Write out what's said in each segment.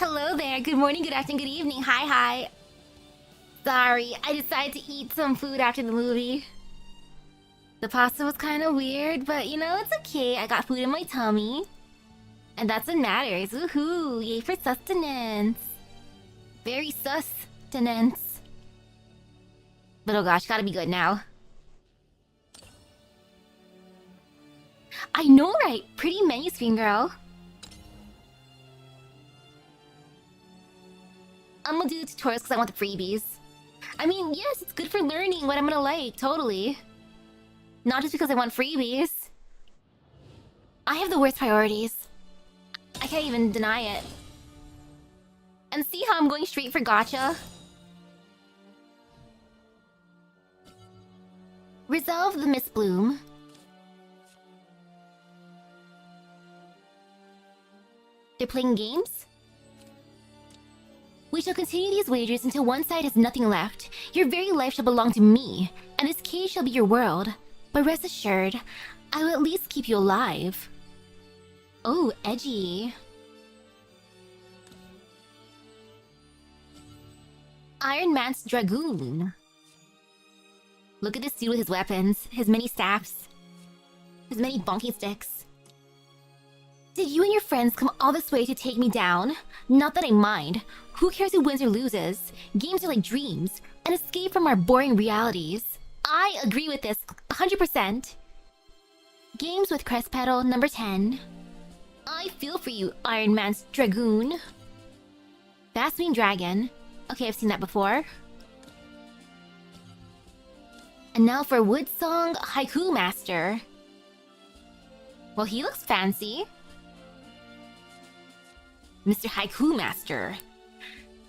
Hello there, good morning, good afternoon, good evening, hi. Sorry, I decided to eat some food after the movie. The pasta was kind of weird, but you know, it's okay. I got food in my tummy. And that's what matters. Woohoo! Yay for sustenance. Very sustenance. But oh gosh, gotta be good now. I know, right? Pretty menu screen, girl. I'm gonna do the tutorials because I want the freebies. I mean, yes, it's good for learning what I'm gonna like, totally. Not just because I want freebies. I have the worst priorities. I can't even deny it. And see how I'm going straight for gacha? Resolve the Miss Bloom. They're playing games? We shall continue these wagers until one side has nothing left. Your very life shall belong to me, and this cage shall be your world. But rest assured, I will at least keep you alive. Oh, edgy. Iron Man's Dragoon. Look at this dude with his weapons, his many staffs, his many bonking sticks. Did you and your friends come all this way to take me down? Not that I mind. Who cares who wins or loses? Games are like dreams, an escape from our boring realities. I agree with this 100%. Games with Crest Pedal number 10. I feel for you, Iron Man's Dragoon. Fast Wing Dragon. Okay, I've seen that before. And now for Wood Song Haiku Master. Well, he looks fancy. Mr. Haiku Master.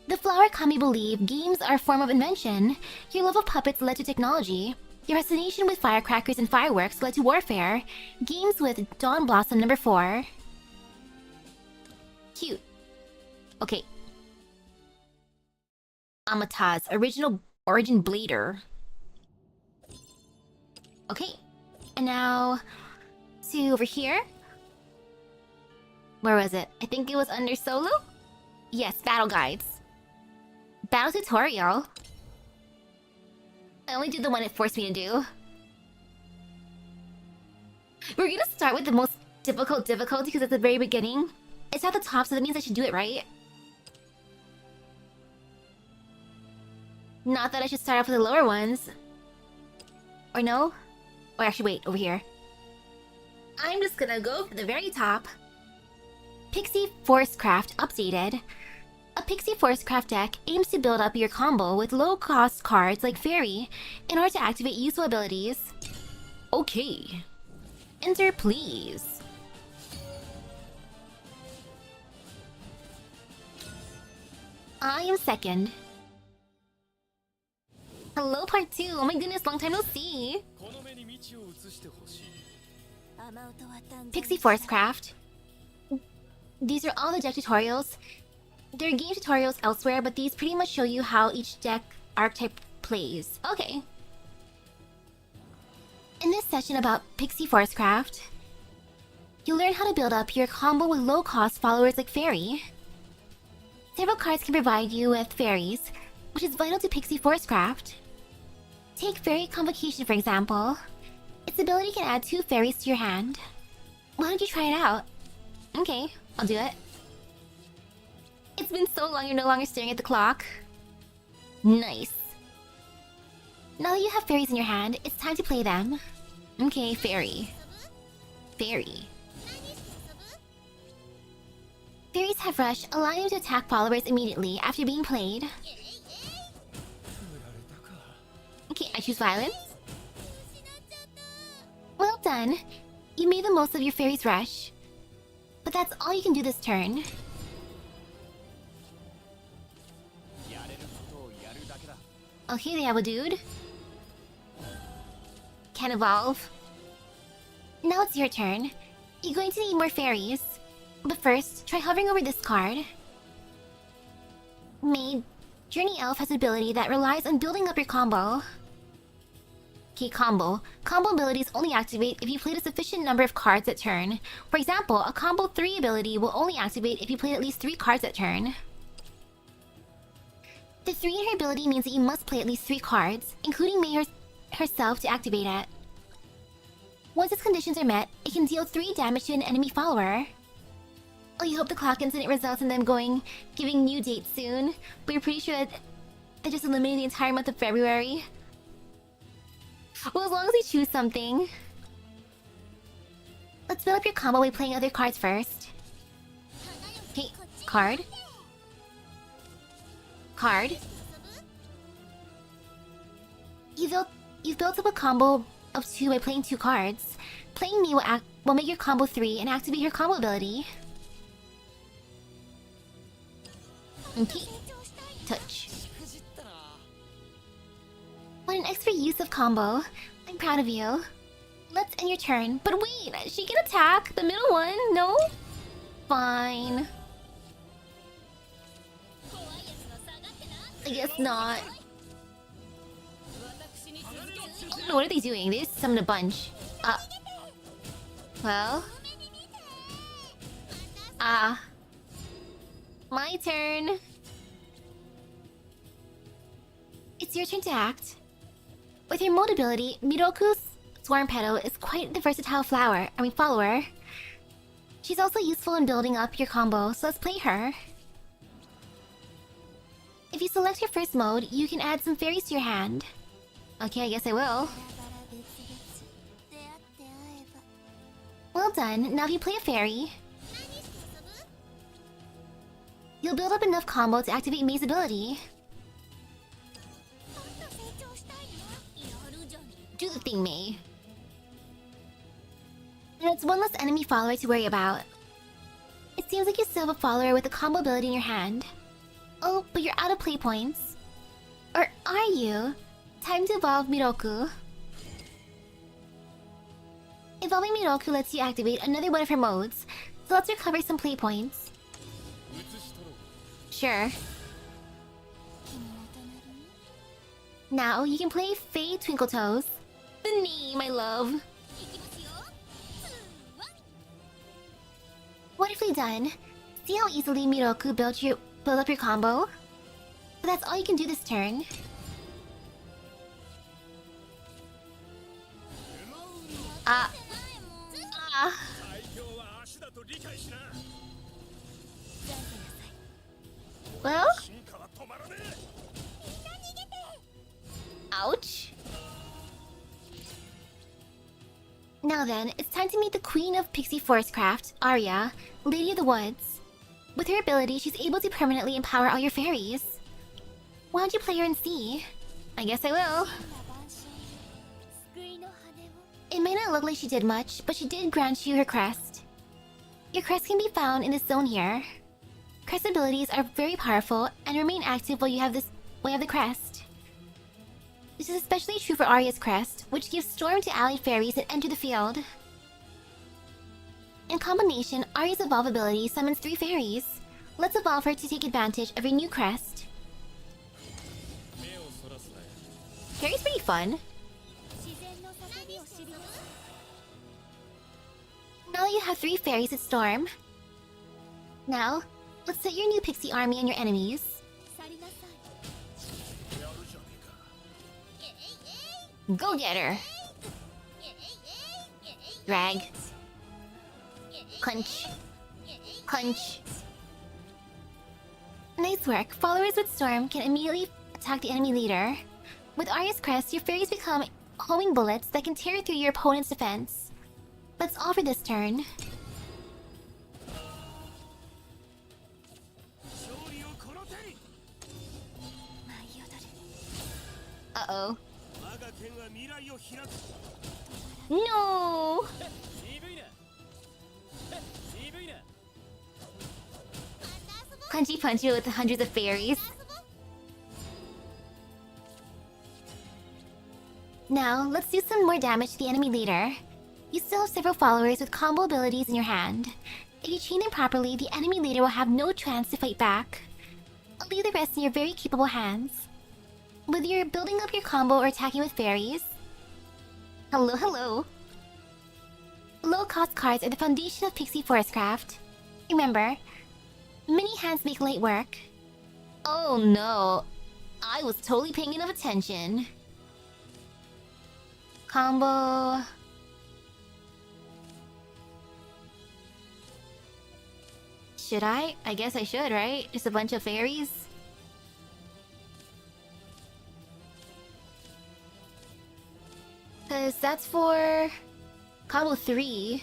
The flower kami believe games are a form of invention. Your love of puppets led to technology. Your fascination with firecrackers and fireworks led to warfare. Games with Dawn Blossom number 4. Cute. Okay. Amata's original origin blader. Okay. And now to over here. Where was it? I think it was under solo? Yes, battle guides. Battle tutorial. I only did the one it forced me to do. We're gonna start with the most difficult difficulty because it's the very beginning. It's at the top, so that means I should do it right. Not that I should start off with the lower ones. Or no? Or actually, wait, over here. I'm just gonna go for the very top. Pixie Forestcraft updated. A Pixie Forestcraft deck aims to build up your combo with low-cost cards like Fairy in order to activate useful abilities. Okay. Enter, please. I am second. Hello, part 2. Oh my goodness, long time no see. Pixie Forestcraft. These are all the deck tutorials. There are game tutorials elsewhere, but these pretty much show you how each deck archetype plays. Okay. In this session about Pixie Forestcraft, you'll learn how to build up your combo with low-cost followers like Fairy. Several cards can provide you with fairies, which is vital to Pixie Forestcraft. Take Fairy Convocation for example. Its ability can add 2 fairies to your hand. Why don't you try it out? Okay, I'll do it. It's been so long you're no longer staring at the clock. Nice. Now that you have fairies in your hand, it's time to play them. Okay, Fairy. Fairy. Fairies have Rush, allowing you to attack followers immediately after being played. Okay, I choose Violence. Well done. You made the most of your Fairy's Rush. But that's all you can do this turn. Okay, they have a dude. Can evolve. Now it's your turn. You're going to need more fairies. But first, try hovering over this card. Maid, Journey Elf has an ability that relies on building up your combo. Okay, combo. Combo abilities only activate if you played a sufficient number of cards at turn. For example, a combo 3 ability will only activate if you played at least 3 cards at turn. The 3 in her ability means that you must play at least 3 cards, including May herself to activate it. Once its conditions are met, it can deal 3 damage to an enemy follower. Oh, you hope the clock incident results in them giving new dates soon, but you're pretty sure that they just eliminated the entire month of February? Well, as long as you choose something. Let's build up your combo by playing other cards first. Okay, card. Card. You've built up a combo of 2 by playing 2 cards. Playing me will make your combo 3 and activate your combo ability. Okay. Touch. What an expert use of combo. I'm proud of you. Let's end your turn. But wait, she can attack the middle one, no? Fine. I guess not. Oh, what are they doing? They just summoned a bunch. Well. My turn. It's your turn to act. With your mode ability, Miroku's Swarm Petal is quite the versatile follower. She's also useful in building up your combo, so let's play her. If you select your first mode, you can add some fairies to your hand. Okay, I guess I will. Well done, now if you play a fairy, you'll build up enough combo to activate May's ability. Do the thing, May. And it's one less enemy follower to worry about. It seems like you still have a follower with a combo ability in your hand. Oh, but you're out of play points. Or are you? Time to evolve Miroku. Evolving Miroku lets you activate another one of her modes, so let's recover some play points. Sure. Now you can play Faye Twinkletoes. The name, I love. Wonderfully done. See how easily Miroku built up your combo? But that's all you can do this turn. Well? Ouch. Now then, it's time to meet the Queen of Pixie Forestcraft, Aria, Lady of the Woods. With her ability, she's able to permanently empower all your fairies. Why don't you play her and see? I guess I will. It may not look like she did much, but she did grant you her crest. Your crest can be found in this zone here. Crest abilities are very powerful and remain active while you have the crest. This is especially true for Aria's crest, which gives storm to allied fairies that enter the field. In combination, Aria's evolve ability summons 3 fairies. Let's evolve her to take advantage of her new crest. Fairy's pretty fun. Now that you have 3 fairies at storm, now let's set your new pixie army on your enemies. Go get her! Drag. Punch. Punch. Nice work. Followers with Storm can immediately attack the enemy leader. With Aria's crest, your fairies become homing bullets that can tear through your opponent's defense. That's all for this turn. Uh-oh. No! Punchy punchy with hundreds of fairies. Now, let's do some more damage to the enemy leader. You still have several followers with combo abilities in your hand. If you train them properly, the enemy leader will have no chance to fight back. I'll leave the rest in your very capable hands. Whether you're building up your combo or attacking with fairies, Hello, hello. Low-cost cards are the foundation of Pixie Forestcraft. Remember, many hands make light work. Oh no, I was totally paying enough attention. Combo... Should I? I guess I should, right? Just a bunch of fairies? Cause that's for... combo 3.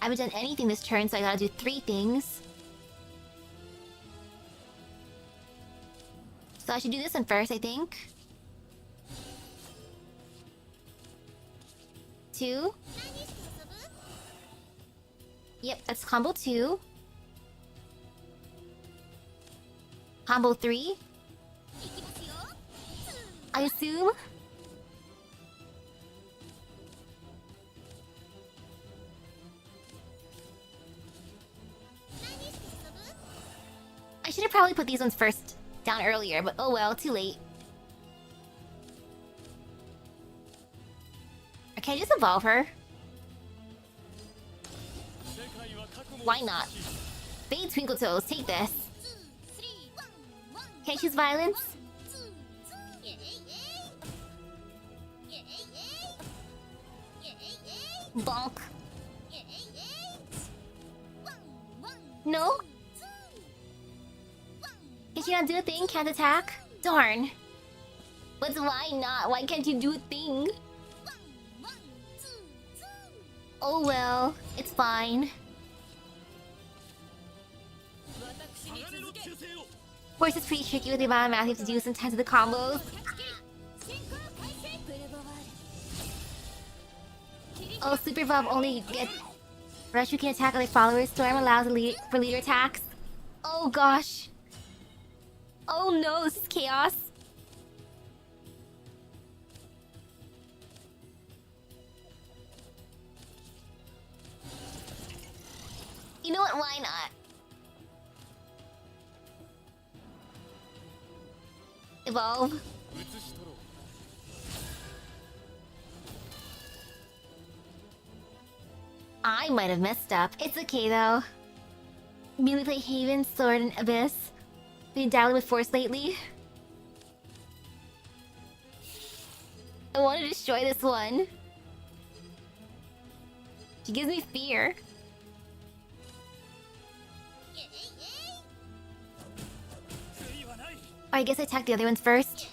I haven't done anything this turn, so I gotta do 3 things. So I should do this one first, I think. 2. Yep, that's combo 2. Combo 3. I assume. I should have probably put these ones first down earlier, but oh well, too late. Or can I just evolve her? Why not? Fade Twinkle Toes, take this. Can I choose violence? Bonk. No? Can she not do a thing? Can't attack? Darn. But why not? Why can't you do a thing? Oh well, it's fine. Of course, it's pretty tricky with the amount of math you have to do sometimes with the combos. Oh, Super Evolve only gets... Reshu can attack other followers. Storm allows for leader attacks. Oh gosh. Oh no, this is chaos. You know what? Why not? Evolve. I might have messed up. It's okay though. Melee play Haven, Sword, and Abyss. Been dabbling with Force lately. I want to destroy this one. She gives me fear. I guess I attack the other ones first.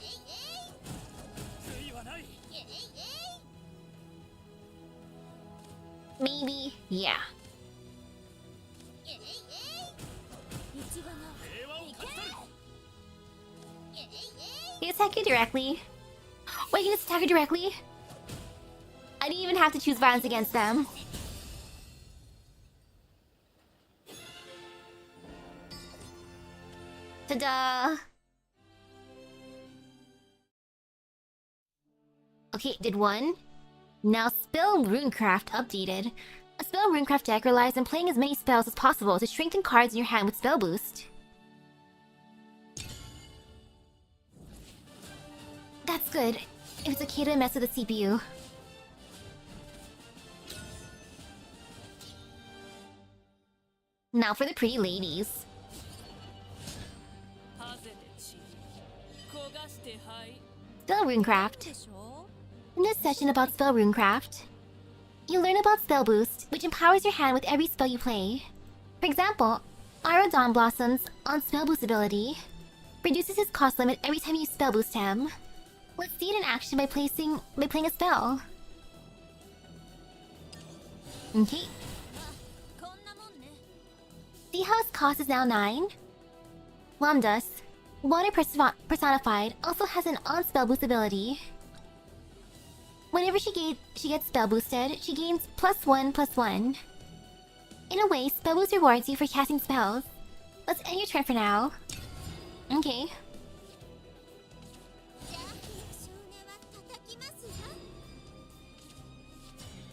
Maybe, yeah. Can you attack her directly? Wait, can you just attack her directly? I didn't even have to choose violence against them. Ta-da! Okay, did one. Now Spell Runecraft updated. A Spell Runecraft deck relies on playing as many spells as possible to strengthen cards in your hand with Spell Boost. That's good, if it's okay to mess with the CPU. Now for the pretty ladies. Spell Runecraft. In this session about Spell Runecraft, you learn about Spell Boost, which empowers your hand with every spell you play. For example, Aro Dawn Blossoms on Spell Boost ability reduces his cost limit every time you Spell Boost him. Let's see it in action by playing a spell. Okay. See how his cost is now 9? Lamdas, Water Personified, also has an on-spell boost ability. Whenever she gets spell boosted, she gains +1/+1. In a way, spell boost rewards you for casting spells. Let's end your turn for now. Okay.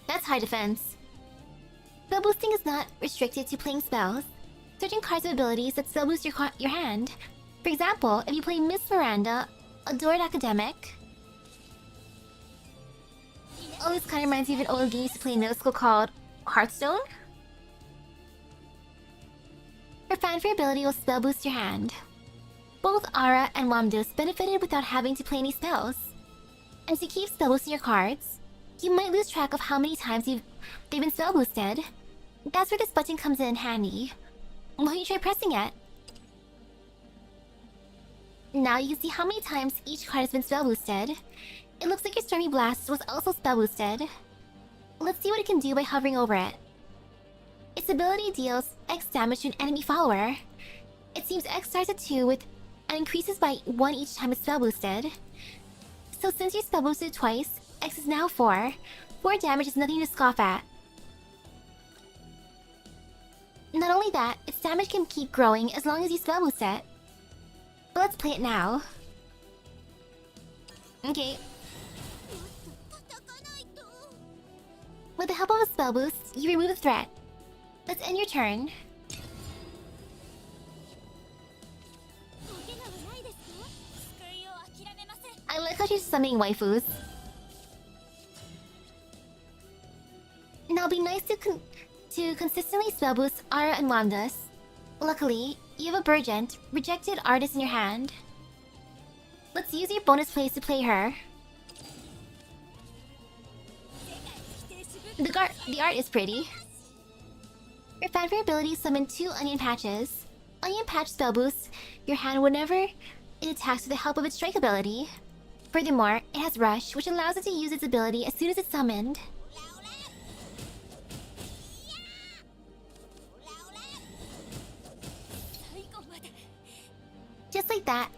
That's high defense. Spell boosting is not restricted to playing spells. Certain cards have abilities that spell boost your hand. For example, if you play Miss Miranda, Adored Academic, Oh, this kind of reminds me of an old game I used to play in middle school called Hearthstone. Her fanfare ability will spell boost your hand. Both Ara and Wamdos benefited without having to play any spells. And to keep spell boosting your cards, you might lose track of how many times they've been spell boosted. That's where this button comes in handy. Why don't you try pressing it? Now you can see how many times each card has been spell boosted. It looks like your Stormy Blast was also spell boosted. Let's see what it can do by hovering over it. Its ability deals X damage to an enemy follower. It seems X starts at 2 and increases by 1 each time it's spell boosted. So since you spell boosted twice, X is now 4. 4 damage is nothing to scoff at. Not only that, its damage can keep growing as long as you spell boost it. But let's play it now. Okay. With the help of a spell boost, you remove the threat. Let's end your turn. I like how she's summoning waifus. Now be nice to consistently spell boost Ara and Wamdas. Luckily, you have a Burgent, rejected artist in your hand. Let's use your bonus plays to play her. The art is pretty. Your fanfare ability summon 2 Onion Patches. Onion Patch spell boosts your hand whenever it attacks with the help of its strike ability. Furthermore, it has Rush, which allows it to use its ability as soon as it's summoned. Just like that,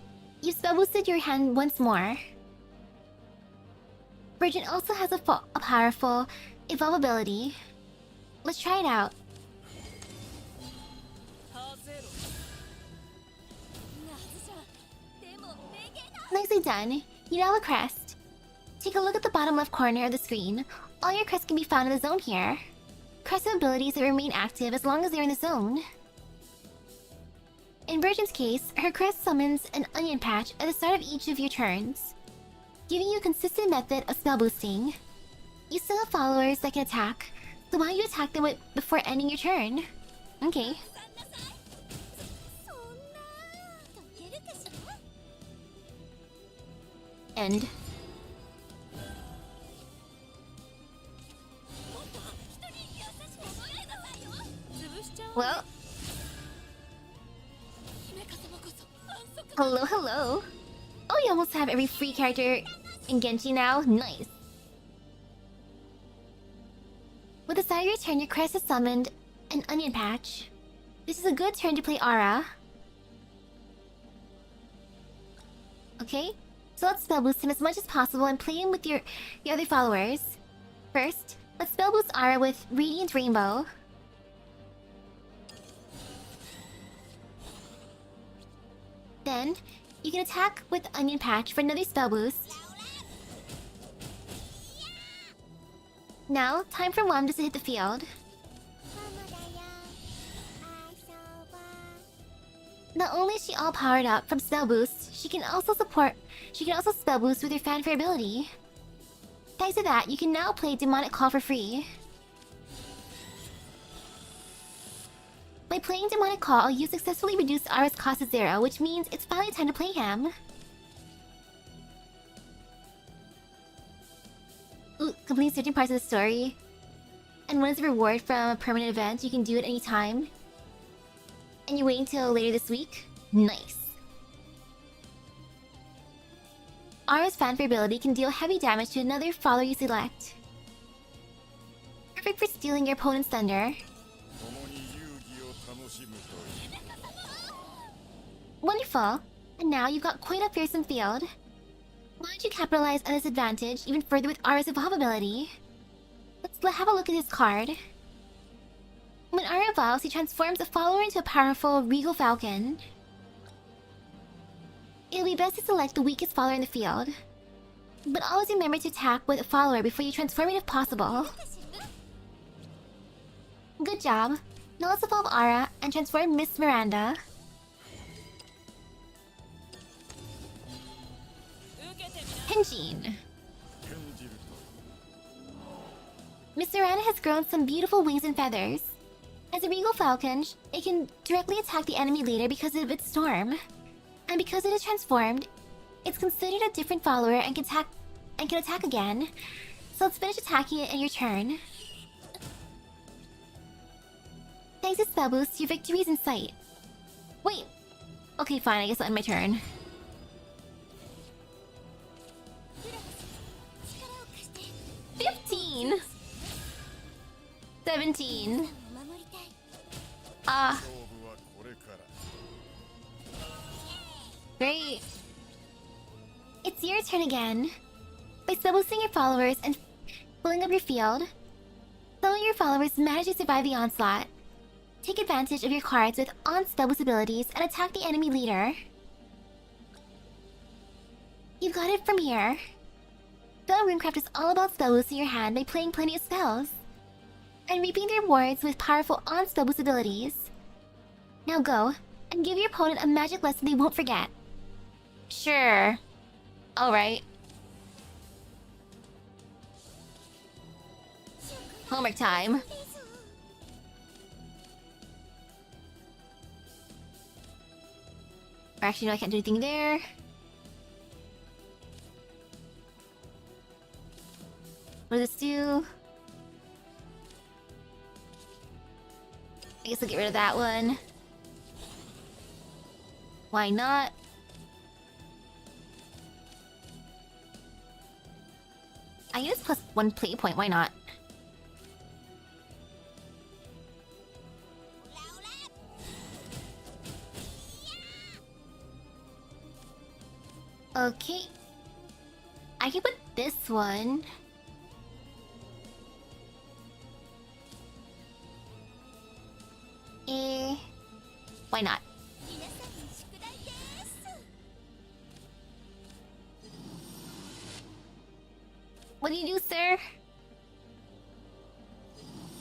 you've spell boosted your hand once more. Virgin also has a powerful evolve ability. Let's try it out. Nicely done. You now have a crest. Take a look at the bottom left corner of the screen. All your crests can be found in the zone here. Crests have abilities that remain active as long as they're in the zone. In Virgin's case, her crest summons an Onion Patch at the start of each of your turns, giving you a consistent method of spell boosting. You still have followers that can attack, so why don't you attack them before ending your turn? Okay. End. Well. Hello, hello. Oh, you almost have every free character in Genji now? Nice. With the start of your turn, your crest has summoned an Onion Patch. This is a good turn to play Ara. Okay, so let's spell boost him as much as possible and play him with your other followers. First, let's spell boost Ara with Radiant Rainbow. Then, you can attack with Onion Patch for another spell boost. Now, time for Wamdas to hit the field. Not only is she all powered up from spell boost, she can also spell boost with her fanfare ability. Thanks to that, you can now play Demonic Call for free. By playing Demonic Call, you successfully reduced Ara's cost to 0, which means it's finally time to play him. Ooh, complete certain parts of the story. And when it's a reward from a permanent event, you can do it anytime. And you're waiting till later this week? Nice. Ara's fanfare ability can deal heavy damage to another follower you select. Perfect for stealing your opponent's thunder. Wonderful! And now you've got quite a fearsome field. Why don't you capitalize on this advantage even further with Ara's evolve ability? Let's have a look at this card. When Ara evolves, he transforms a follower into a powerful Regal Falcon. It'll be best to select the weakest follower in the field. But always remember to attack with a follower before you transform it if possible. Good job. Now let's evolve Ara and transform Miss Miranda. Henjin. Miss Serana has grown some beautiful wings and feathers. As a regal falcon, it can directly attack the enemy later because of its storm. And because it is transformed, it's considered a different follower and can attack again. So let's finish attacking it in your turn. Thanks to spell boost, your victory is in sight. Wait. Okay, fine, I guess I'll end my turn. $15! 17. Great. It's your turn again. By spell boosting your followers and filling up your field, some of your followers manage to survive the onslaught. Take advantage of your cards with on-spell boost abilities and attack the enemy leader. You've got it from here. Spell Runecraft is all about spell boosting your hand by playing plenty of spells and reaping the rewards with powerful on-spell boost abilities. Now go and give your opponent a magic lesson they won't forget. Sure. Alright. Homework time. Or actually, no, I can't do anything there. What does this do? I guess I'll get rid of that one. Why not? I use plus 1 play point, why not? Okay. I can put this one. Why not? What do you do, sir?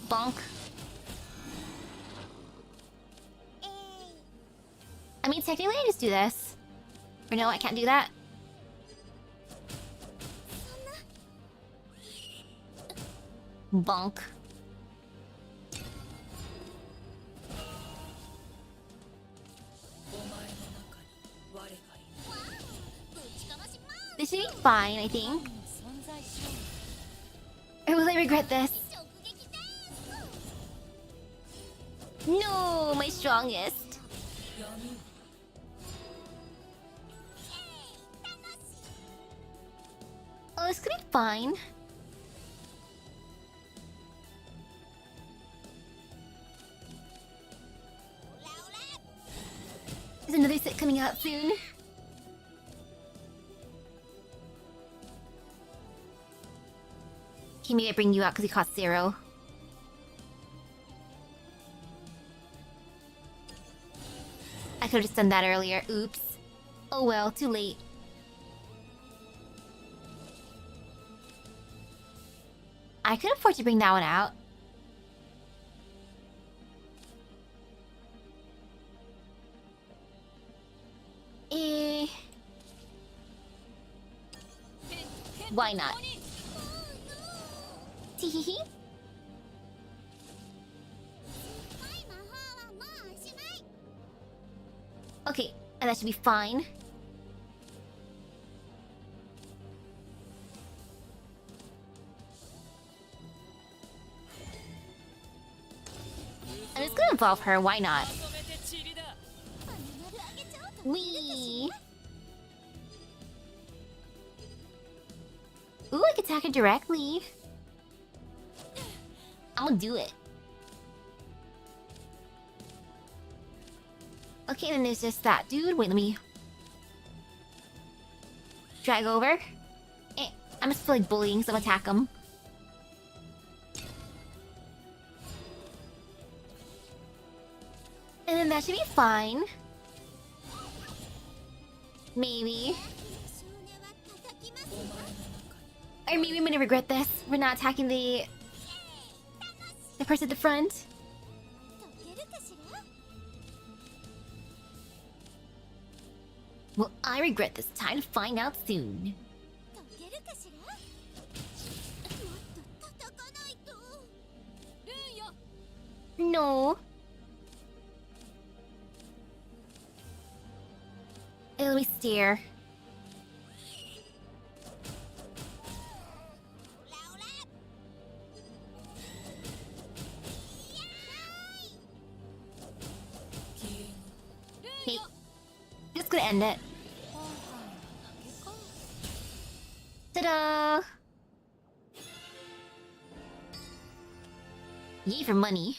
Bonk. I mean, technically I just do this. Or no, I can't do that. Bonk. This should be fine, I think. Or will I regret this? No, my strongest. Oh, this could be fine. There's another set coming out soon. He may bring you out because he cost 0. I could have just done that earlier. Oops. Oh well, too late. I could afford to bring that one out. Why not? Teehee. Okay, and that should be fine. I'm just gonna involve her, why not? Wee. Ooh, I can attack her directly. I'm gonna do it. Okay, then there's just that dude. Wait, let me drag over. I'm just like bullying, so I'm gonna attack him. And then that should be fine. Maybe. Or maybe I'm gonna regret this. We're not attacking the person at the front. Will I regret this? Time to find out soon. No. It'll be stare. Hey, just gonna end it. Ta-da! Yay for money.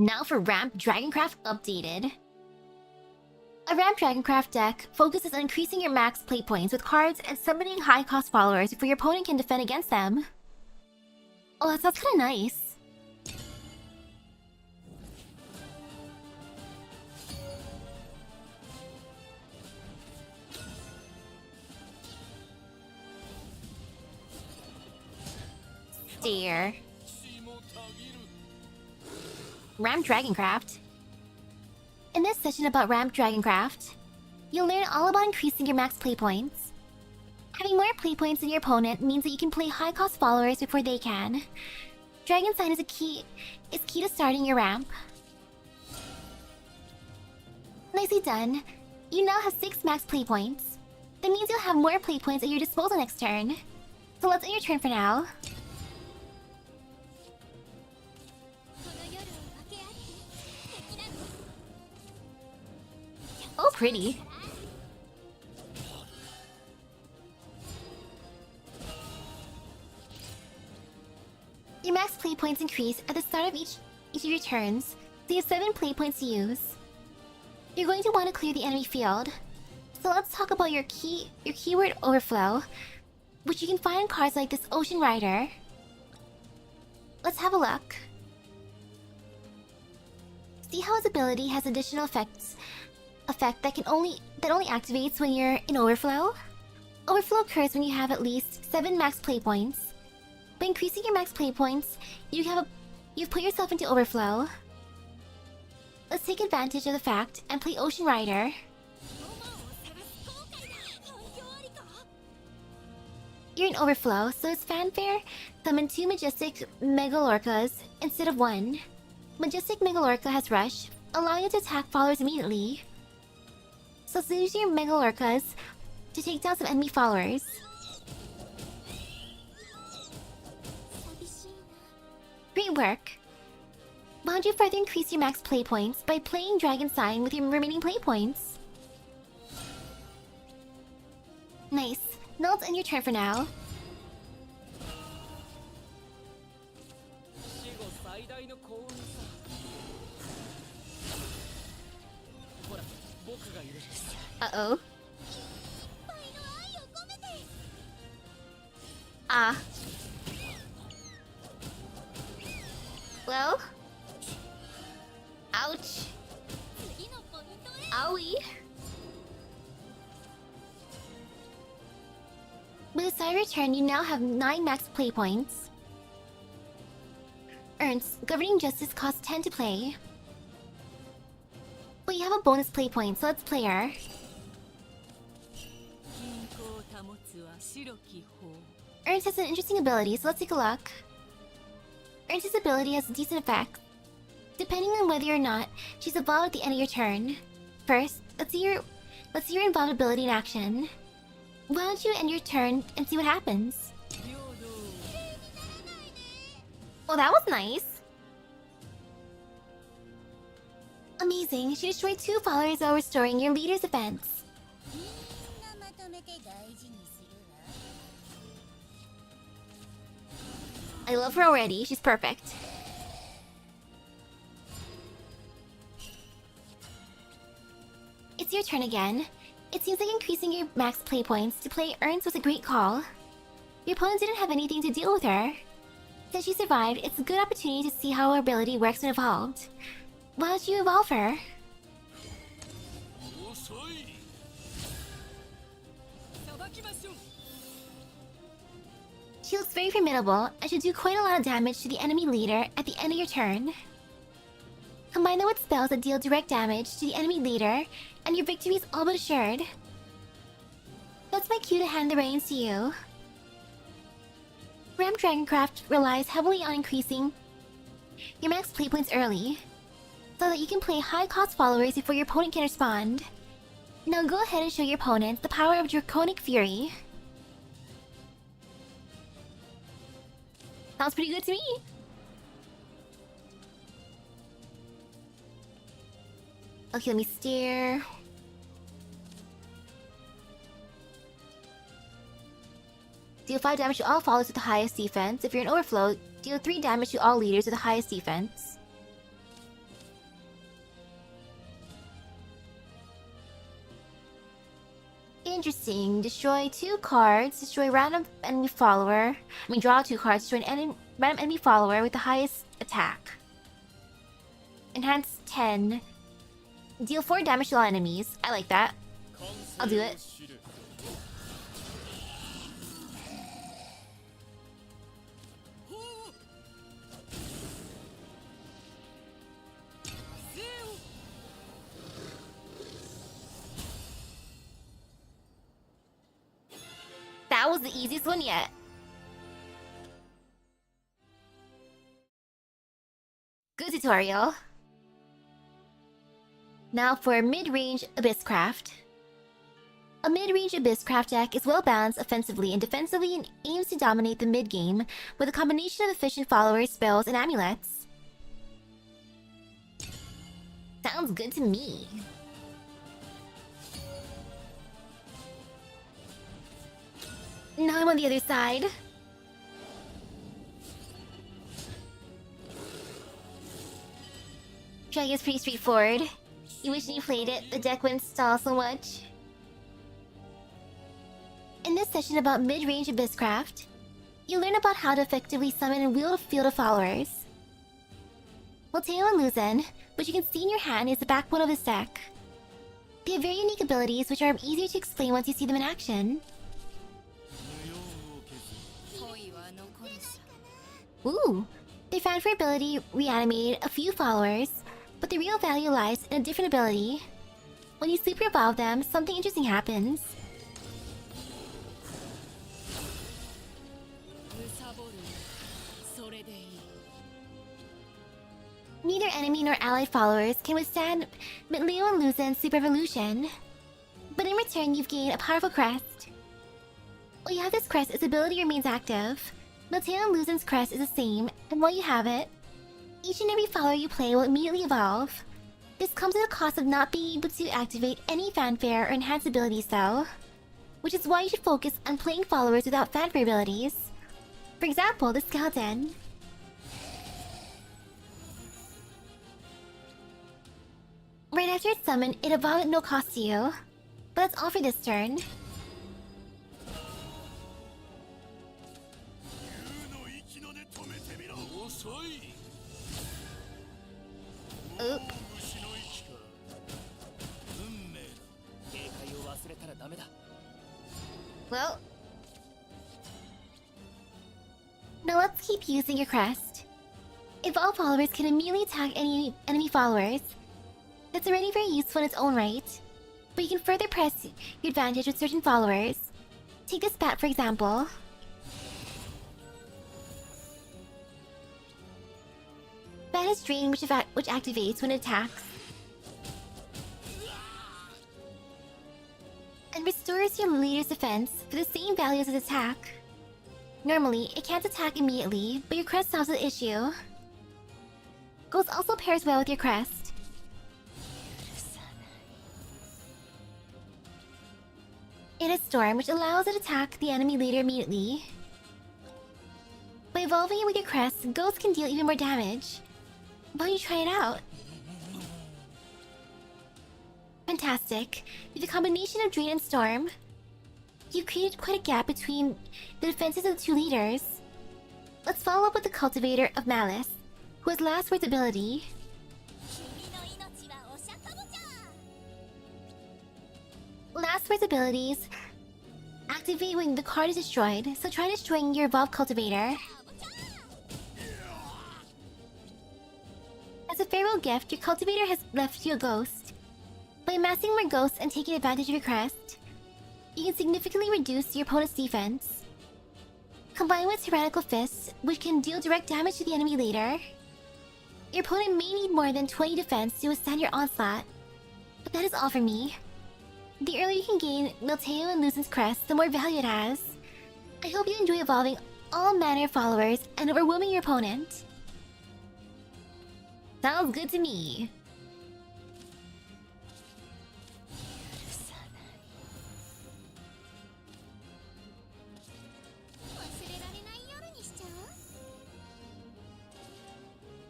Now for Ramp Dragoncraft updated. A Ramp Dragoncraft deck focuses on increasing your max play points with cards and summoning high-cost followers before your opponent can defend against them. Oh, that sounds kinda nice. Dear. Ramp Dragoncraft. In this session about Ramp Dragoncraft, you'll learn all about increasing your max play points. Having more play points than your opponent means that you can play high-cost followers before they can. Dragon Sign is key to starting your ramp. Nicely done. You now have 6 max play points. That means you'll have more play points at your disposal next turn. So let's end your turn for now. Oh, pretty. Your max play points increase at the start of each of your turns, so you have 7 play points to use. You're going to want to clear the enemy field. So let's talk about your keyword overflow, which you can find in cards like this Ocean Rider. Let's have a look. See how his ability has additional effect that only activates when you're in overflow? Overflow occurs when you have at least 7 max play points. By increasing your max play points, you've put yourself into overflow. Let's take advantage of the fact and play Ocean Rider. You're in overflow, so it's fanfare. Summon 2 Majestic Megalorcas instead of 1. Majestic Megalorca has Rush, allowing you to attack followers immediately. So use your Megalorcas to take down some enemy followers. Great work! Why don't you further increase your max play points by playing Dragon Sign with your remaining play points? Nice. Now let's end your turn for now. Uh-oh. Ah. Well? Ouch. Owie. With a side return, you now have 9 max play points. Ernst, Governing Justice costs 10 to play. But you have a bonus play point, so let's play her. Ernst has an interesting ability, so let's take a look. Ernst's ability has a decent effect, depending on whether or not she's evolved at the end of your turn. First, let's see your involved ability in action. Why don't you end your turn and see what happens? Well, that was nice. Amazing, she destroyed 2 followers while restoring your leader's defense. I love her already, she's perfect. It's your turn again. It seems like increasing your max play points to play Ernst was a great call. Your opponent didn't have anything to deal with her. Since she survived, it's a good opportunity to see how her ability works when evolved. Why don't you evolve her? She looks very formidable and should do quite a lot of damage to the enemy leader at the end of your turn. Combine that with spells that deal direct damage to the enemy leader, and your victory is all but assured. That's my cue to hand the reins to you. Ram Dragoncraft relies heavily on increasing your max play points early, so that you can play high-cost followers before your opponent can respond. Now go ahead and show your opponents the power of Draconic Fury. Sounds pretty good to me. Okay, let me steer. Deal 5 damage to all followers with the highest defense. If you're in overflow, deal 3 damage to all leaders with the highest defense. Interesting. Destroy 2 cards. Destroy random enemy follower. Draw 2 cards. Destroy an random enemy follower with the highest attack. Enhance 10. Deal 4 damage to all enemies. I like that. I'll do it. That was the easiest one yet. Good tutorial. Now for mid-range Abysscraft. A mid-range Abysscraft deck is well balanced offensively and defensively and aims to dominate the mid-game with a combination of efficient followers, spells, and amulets. Sounds good to me. Now I'm on the other side. Dragon's pretty straightforward. You wish you played it, the deck wouldn't stall so much. In this session about mid-range Abysscraft, you'll learn about how to effectively summon and wield a field of followers. Voltaire and Luzen, which you can see in your hand, is the backbone of this deck. They have very unique abilities which are easier to explain once you see them in action. Ooh! Their fanfare ability reanimated a few followers, but the real value lies in a different ability. When you super evolve them, something interesting happens. Neither enemy nor allied followers can withstand Leo and Luzen's super evolution. But in return, you've gained a powerful crest. While you have this crest, its ability remains active. Miltail and Luzen's crest is the same, and while you have it, each and every follower you play will immediately evolve. This comes at the cost of not being able to activate any fanfare or enhanced abilities though, which is why you should focus on playing followers without fanfare abilities. For example, the Skeleton. Right after it's summoned, it evolved at no cost to you. But that's all for this turn. Oop. Well. Now let's keep using your crest. If all followers can immediately attack any enemy followers, that's already very useful in its own right. But you can further press your advantage with certain followers. Take this bat for example. Bat has Drain which activates when it attacks. And restores your leader's defense for the same value as its attack. Normally, it can't attack immediately, but your crest solves the issue. Ghost also pairs well with your crest. It has Storm, which allows it to attack the enemy leader immediately. By evolving it with your crest, Ghost can deal even more damage. Why don't you try it out? Fantastic. With a combination of Drain and Storm, you've created quite a gap between the defenses of the two leaders. Let's follow up with the Cultivator of Malice, who has Last Word's ability. Last Word's abilities activate when the card is destroyed, so try destroying your evolved Cultivator. As a farewell gift, your Cultivator has left you a ghost. By amassing more ghosts and taking advantage of your crest, you can significantly reduce your opponent's defense. Combined with Tyrannical Fists, which can deal direct damage to the enemy later. Your opponent may need more than 20 defense to withstand your onslaught, but that is all for me. The earlier you can gain Milteo and Lucen's Crest, the more value it has. I hope you enjoy evolving all manner of followers and overwhelming your opponent. Sounds good to me.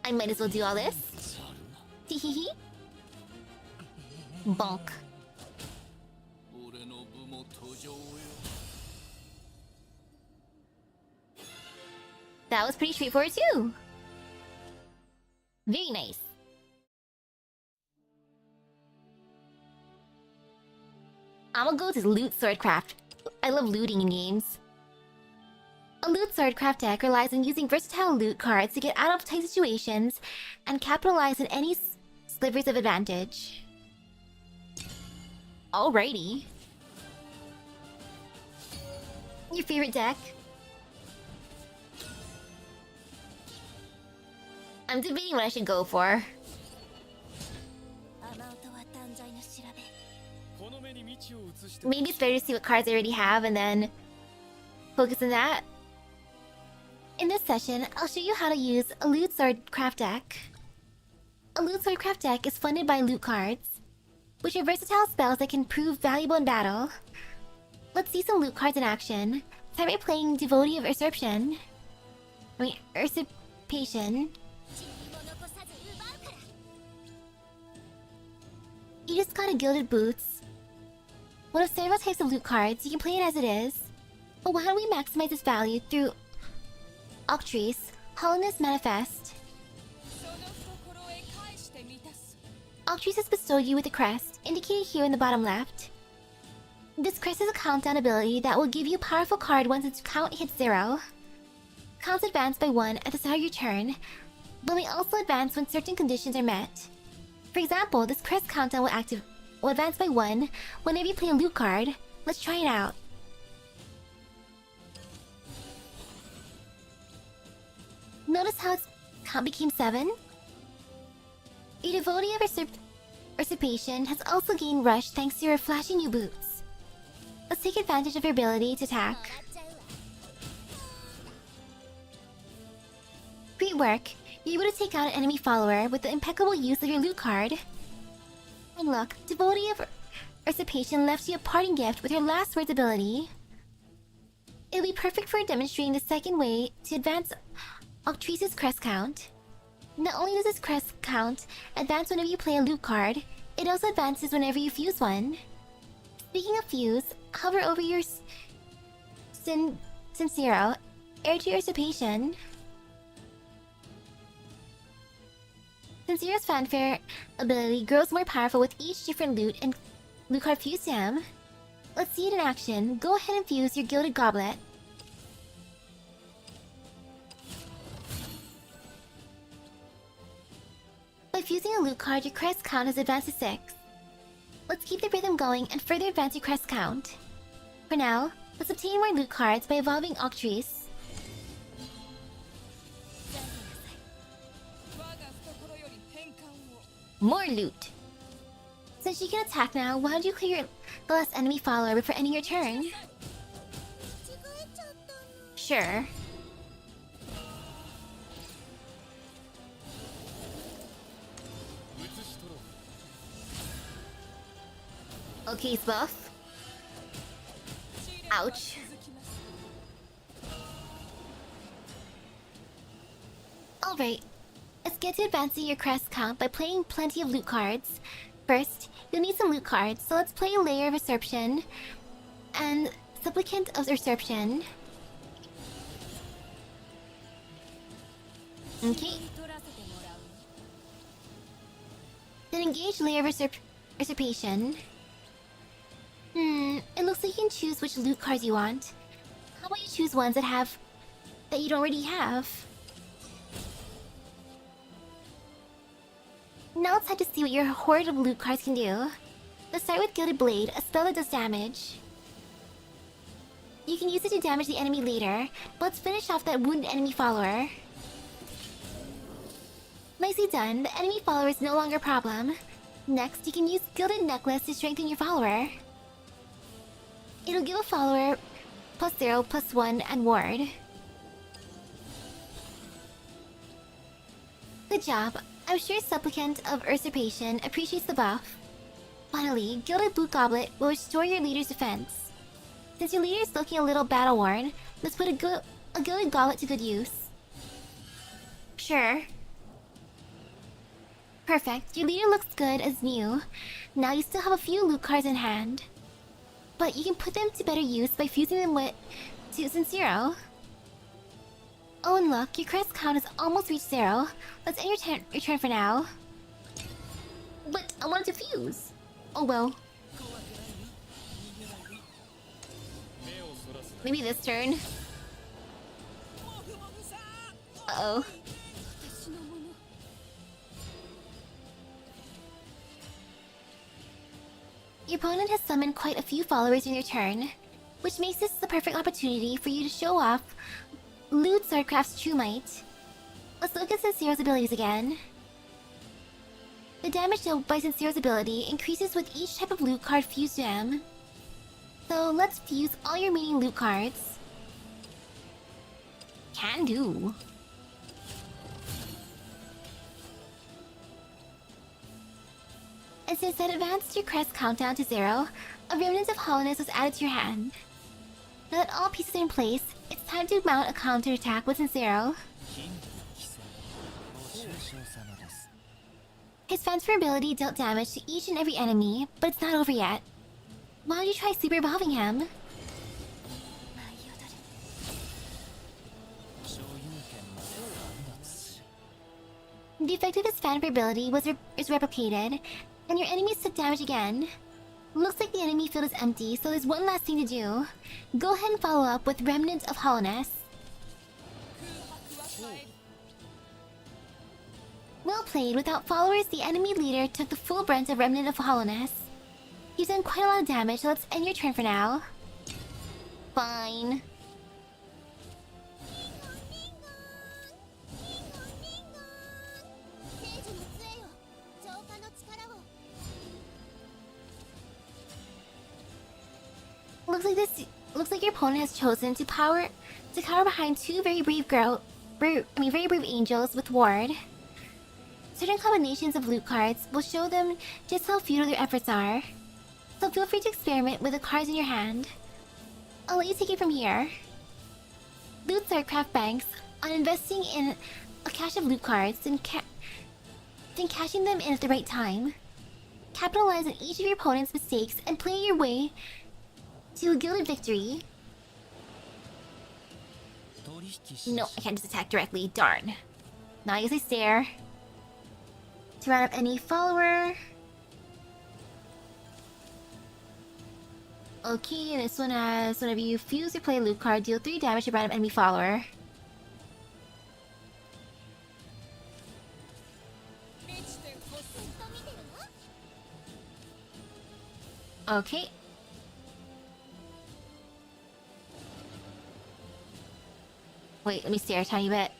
I might as well do all this. Teehee. Bonk. That was pretty straightforward too. Very nice. I'ma go to Loot Swordcraft. I love looting in games. A Loot Swordcraft deck relies on using versatile loot cards to get out of tight situations and capitalize on any slivers of advantage. Alrighty. Your favorite deck? I'm debating what I should go for. Maybe it's better to see what cards I already have and then focus on that. In this session, I'll show you how to use a Loot Swordcraft deck. A Loot Swordcraft deck is funded by loot cards, which are versatile spells that can prove valuable in battle. Let's see some loot cards in action. Start by playing Devotee of Usurpation. Usurpation. You just got a Gilded Boots. One of several types of loot cards, you can play it as it is. But why don't we maximize this value through Octrice, Hollowness Manifest. Octrice has bestowed you with a crest, indicated here in the bottom left. This crest is a countdown ability that will give you a powerful card once its count hits 0. Counts advance by 1 at the start of your turn, but may also advance when certain conditions are met. For example, this crest countdown will advance by 1 whenever you play a loot card. Let's try it out. Notice how its count became 7? Your Devotee of Usurpation has also gained Rush thanks to your flashy new boots. Let's take advantage of your ability to attack. Great work! You're able to take out an enemy follower with the impeccable use of your loot card. And look, Devotee of Usurpation left you a parting gift with her last words ability. It'll be perfect for demonstrating the second way to advance Octrice's crest count. Not only does this crest count advance whenever you play a loot card, it also advances whenever you fuse one. Speaking of fuse, hover over your Sincero, heir to Usurpation. Sincero's fanfare ability grows more powerful with each different loot and loot card fused to him. Let's see it in action. Go ahead and fuse your Gilded Goblet. By fusing a loot card, your crest count has advanced to 6. Let's keep the rhythm going and further advance your crest count. For now, let's obtain more loot cards by evolving Octrice. More loot! Since you can attack now, why don't you clear the last enemy follower before ending your turn? Sure. Okay, buff. Ouch. Alright, let's get to advancing your crest count by playing plenty of loot cards. First, you'll need some loot cards, so let's play a Layer of Usurpation and Supplicant of Usurpation. Okay. Then engage Layer of Usurpation. It looks like you can choose which loot cards you want. How about you choose ones that you don't already have? Now it's time to see what your horde of loot cards can do. Let's start with Gilded Blade, a spell that does damage. You can use it to damage the enemy later, but let's finish off that wounded enemy follower. Nicely done, the enemy follower is no longer a problem. Next, you can use Gilded Necklace to strengthen your follower. It'll give a follower +0, +1, and ward. Good job. I'm sure Supplicant of Usurpation appreciates the buff. Finally, Gilded Blue Goblet will restore your leader's defense. Since your leader is looking a little battle-worn, let's put a Gilded Goblet to good use. Sure. Perfect, your leader looks good as new. Now you still have a few loot cards in hand. But you can put them to better use by fusing them to Sincero. Oh, and look, your crest count has almost reached 0. Let's end your turn for now. But I wanted to fuse. Oh well. Maybe this turn. Uh-oh. Your opponent has summoned quite a few followers in your turn, which makes this the perfect opportunity for you to show off Lewd Swordcraft's true might. Let's look at Sincero's abilities again. The damage dealt by Sincero's ability increases with each type of loot card fused to him. So let's fuse all your remaining loot cards. Can do. And since that advanced your crest countdown to 0, a Remnant of Hollowness was added to your hand. Now that all pieces are in place, it's time to mount a counter-attack with Sincero. His Transfer ability dealt damage to each and every enemy, but it's not over yet. Why don't you try Super Evolving him? The effect of his Phantom ability is replicated, and your enemies took damage again. Looks like the enemy field is empty, so there's one last thing to do. Go ahead and follow up with Remnant of Hollowness. Well played. Without followers, the enemy leader took the full brunt of Remnant of Hollowness. You've done quite a lot of damage, so let's end your turn for now. Fine. Looks like your opponent has chosen to cower behind two very brave angels with ward. Certain combinations of loot cards will show them just how futile their efforts are. So feel free to experiment with the cards in your hand. I'll let you take it from here. Loot Swordcraft banks on investing in a cache of loot cards, then cashing them in at the right time. Capitalize on each of your opponent's mistakes and play your way to a gilded victory. No, I can't just attack directly. Darn. Now I guess I stare. To round up any follower. Okay, this one has whenever you fuse or play a loot card, deal 3 damage to random enemy follower. Okay. Wait, let me stare a tiny bit.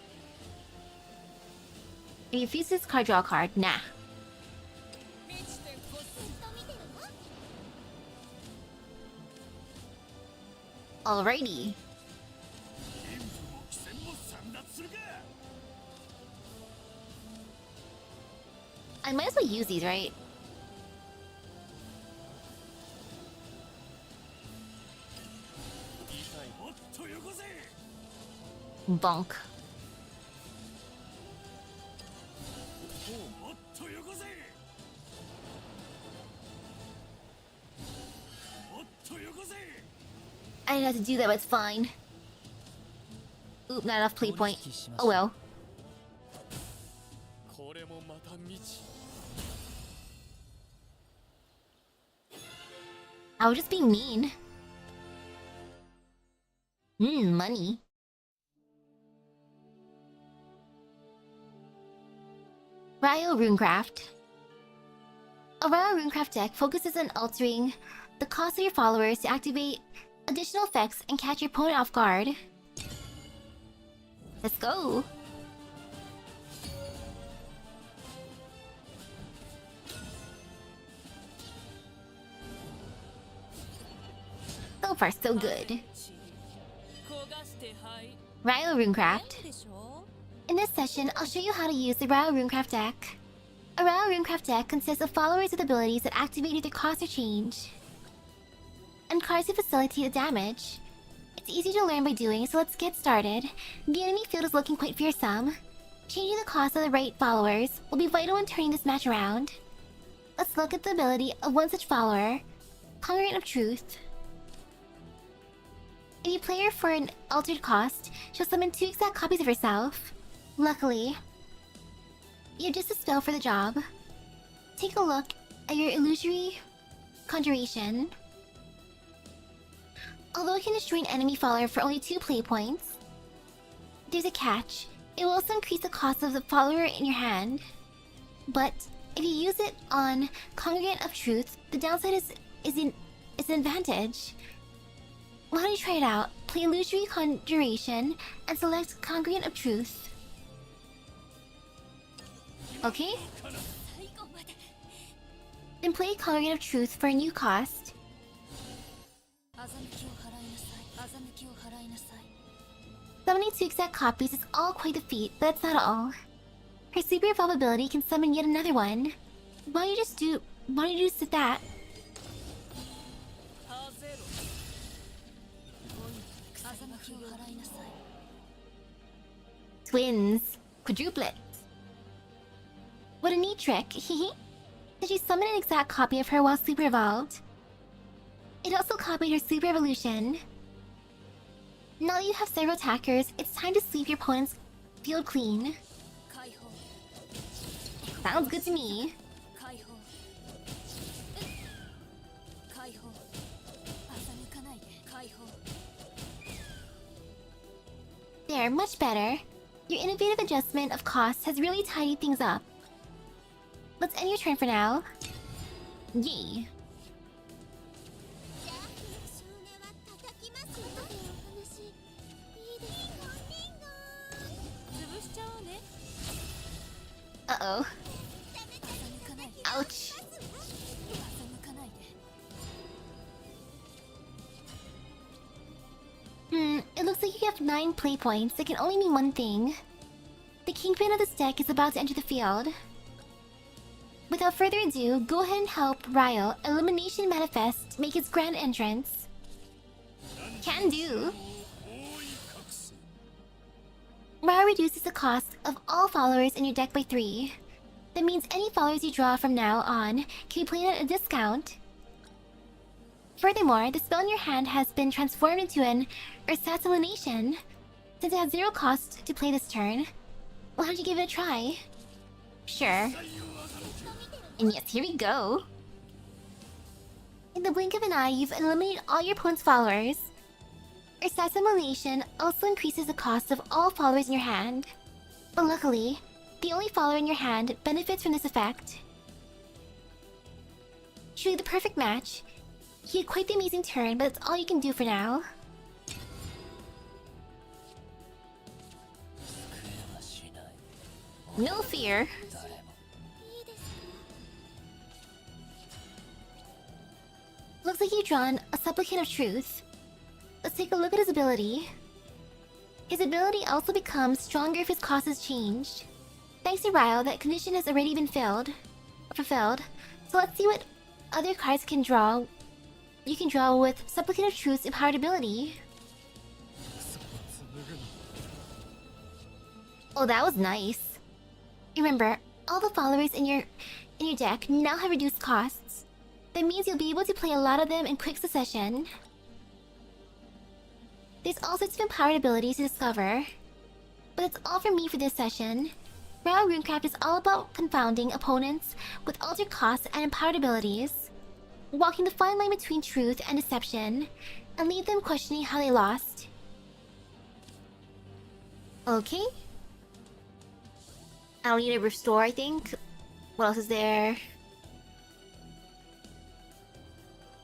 If you fuse this card, draw a card. Nah. Alrighty. I might as well use these, right? Bonk. I didn't have to do that, but it's fine. Oop, not enough play point. Oh well. I was just being mean. Money. Ryo Runecraft. A Ryo Runecraft deck focuses on altering the cost of your followers to activate additional effects and catch your opponent off guard. Let's go! So far, so good. Ryo Runecraft. In this session, I'll show you how to use the Ryo Runecraft deck. A Ryo Runecraft deck consists of followers with abilities that activate either cost or change, and cards to facilitate the damage. It's easy to learn by doing, so let's get started. The enemy field is looking quite fearsome. Changing the cost of the right followers will be vital in turning this match around. Let's look at the ability of one such follower, Congregant of Truth. If you play her for an altered cost, she'll summon 2 exact copies of herself. Luckily, you have just a spell for the job. Take a look at your illusory conjuration. Although it can destroy an enemy follower for only 2 play points, there's a catch. It will also increase the cost of the follower in your hand. But if you use it on Congregant of Truth, the downside is an advantage. Why don't you try it out? Play Illusory Conjuration and select Congregant of Truth. Okay? Then play Congregant of Truth for a new cost. Summoning 2 exact copies is all quite the feat, but that's not all. Her Super Evolve ability can summon yet another one. Why don't you just do that? Twins. Quadruplets. What a neat trick, hehe. Did she summon an exact copy of her while Super Evolved? It also copied her Super Evolution. Now that you have several attackers, it's time to sweep your opponent's field clean. Sounds good to me. There, much better. Your innovative adjustment of costs has really tidied things up. Let's end your turn for now. Yay. Uh-oh. Ouch. It looks like you have 9 play points. It can only mean one thing. The kingpin of this deck is about to enter the field. Without further ado, go ahead and help Ryo, Elimination Manifest, make its grand entrance. Can do! Ryo reduces the cost of all followers in your deck by 3. That means any followers you draw from now on can be played at a discount. Furthermore, the spell in your hand has been transformed into an assassination. Since it has 0 cost to play this turn, why don't you give it a try? Sure. And yes, here we go. In the blink of an eye, you've eliminated all your opponent's followers. Assassination also increases the cost of all followers in your hand. But luckily, the only follower in your hand benefits from this effect. Truly the perfect match. You had quite the amazing turn, but that's all you can do for now. No fear. Looks like you've drawn a Supplicant of Truth. Let's take a look at his ability. His ability also becomes stronger if his cost is changed. Thanks to Ryo, that condition has already been fulfilled. So let's see what other cards you can draw with Supplicant of Truth's empowered ability. Oh, that was nice. Remember, all the followers in your deck now have reduced costs. That means you'll be able to play a lot of them in quick succession. There's all sorts of empowered abilities to discover. But that's all from me for this session. Ryo Runecraft is all about confounding opponents with altered costs and empowered abilities, walking the fine line between truth and deception, and leave them questioning how they lost. Okay. I don't need a restore, I think. What else is there?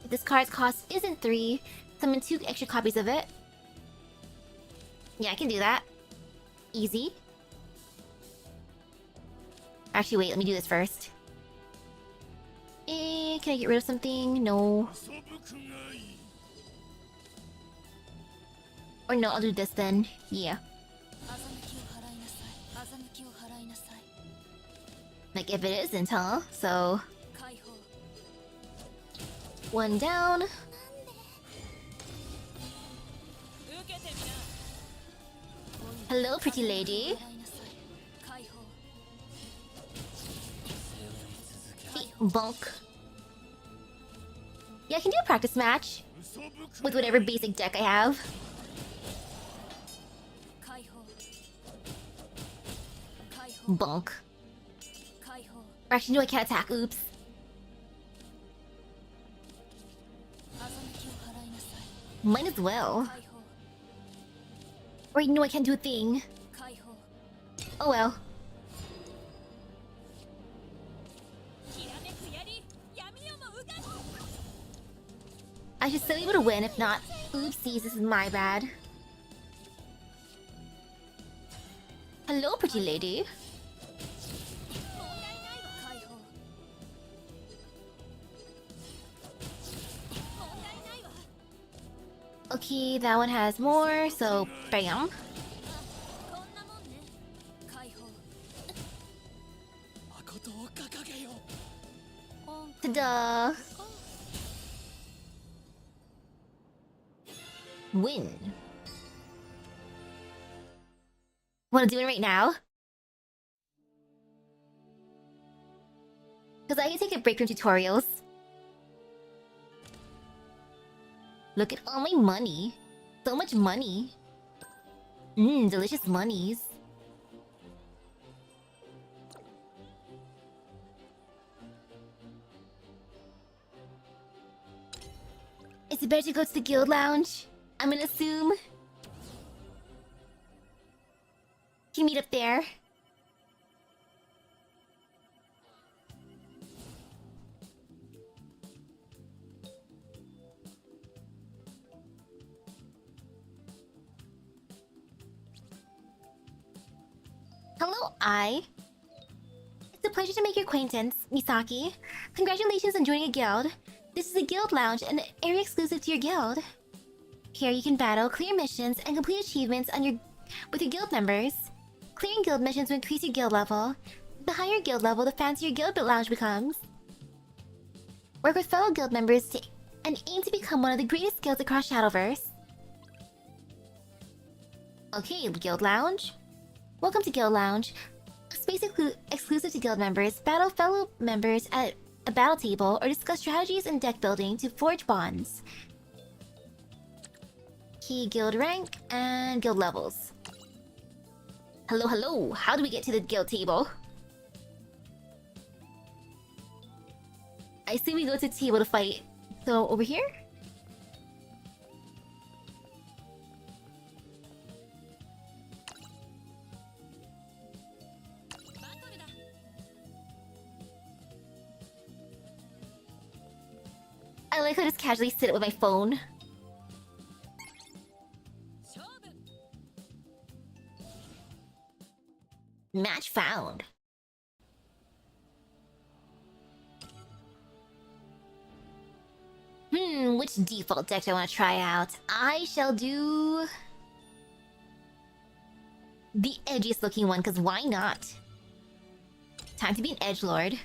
If this card's cost isn't 3, Summon 2 extra copies of it. Yeah, I can do that. Easy. Actually, wait, let me do this first. Can I get rid of something? No. Or no, I'll do this then. Yeah. Like, if it isn't, huh? So... 1 down. Hello, pretty lady. Hey, bonk. Yeah, I can do a practice match. With whatever basic deck I have. Bonk. Actually, no, I can't attack. Oops. Might as well. Or no, I can't do a thing. Oh well. I should still be able to win, if not... Oopsies, this is my bad. Hello, pretty lady. Okay, that one has more, so bam. Ta-da! Win. Wanna do it right now? Because I can take a break from tutorials. Look at all my money. So much money. Delicious monies. Is it better to go to the guild lounge? I'm gonna assume. Can you meet up there? Hello, It's a pleasure to make your acquaintance, Misaki. Congratulations on joining a guild. This is a guild lounge, an area exclusive to your guild. Here you can battle, clear missions, and complete achievements with your guild members. Clearing guild missions will increase your guild level. The higher guild level, the fancier guild lounge becomes. Work with fellow guild members and aim to become one of the greatest guilds across Shadowverse. Okay, guild lounge. Welcome to Guild Lounge. A space exclusive to guild members. Battle fellow members at a battle table or discuss strategies and deck building to forge bonds. Key guild rank and guild levels. Hello, hello. How do we get to the guild table? I assume we go to the table to fight. So, over here? I like how I just casually sit with my phone. Match found. Which default deck do I want to try out? I shall do... the edgiest looking one, because why not? Time to be an edgelord.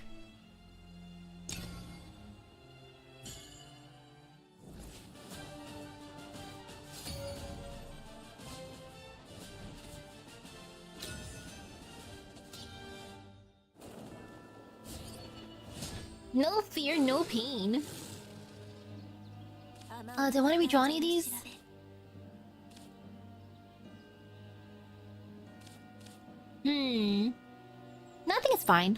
No fear, no pain. Do I want to redraw any of these? Nothing is fine.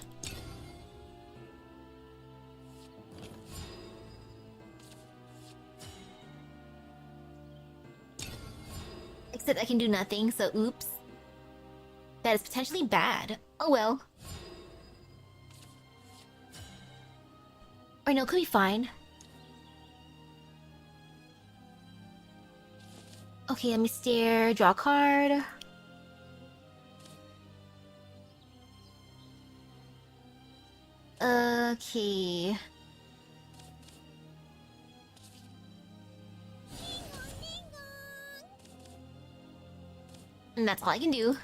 Except I can do nothing, so oops. That is potentially bad. Oh well. Or no, could be fine. Okay, let me stare. Draw a card. Okay. And that's all I can do.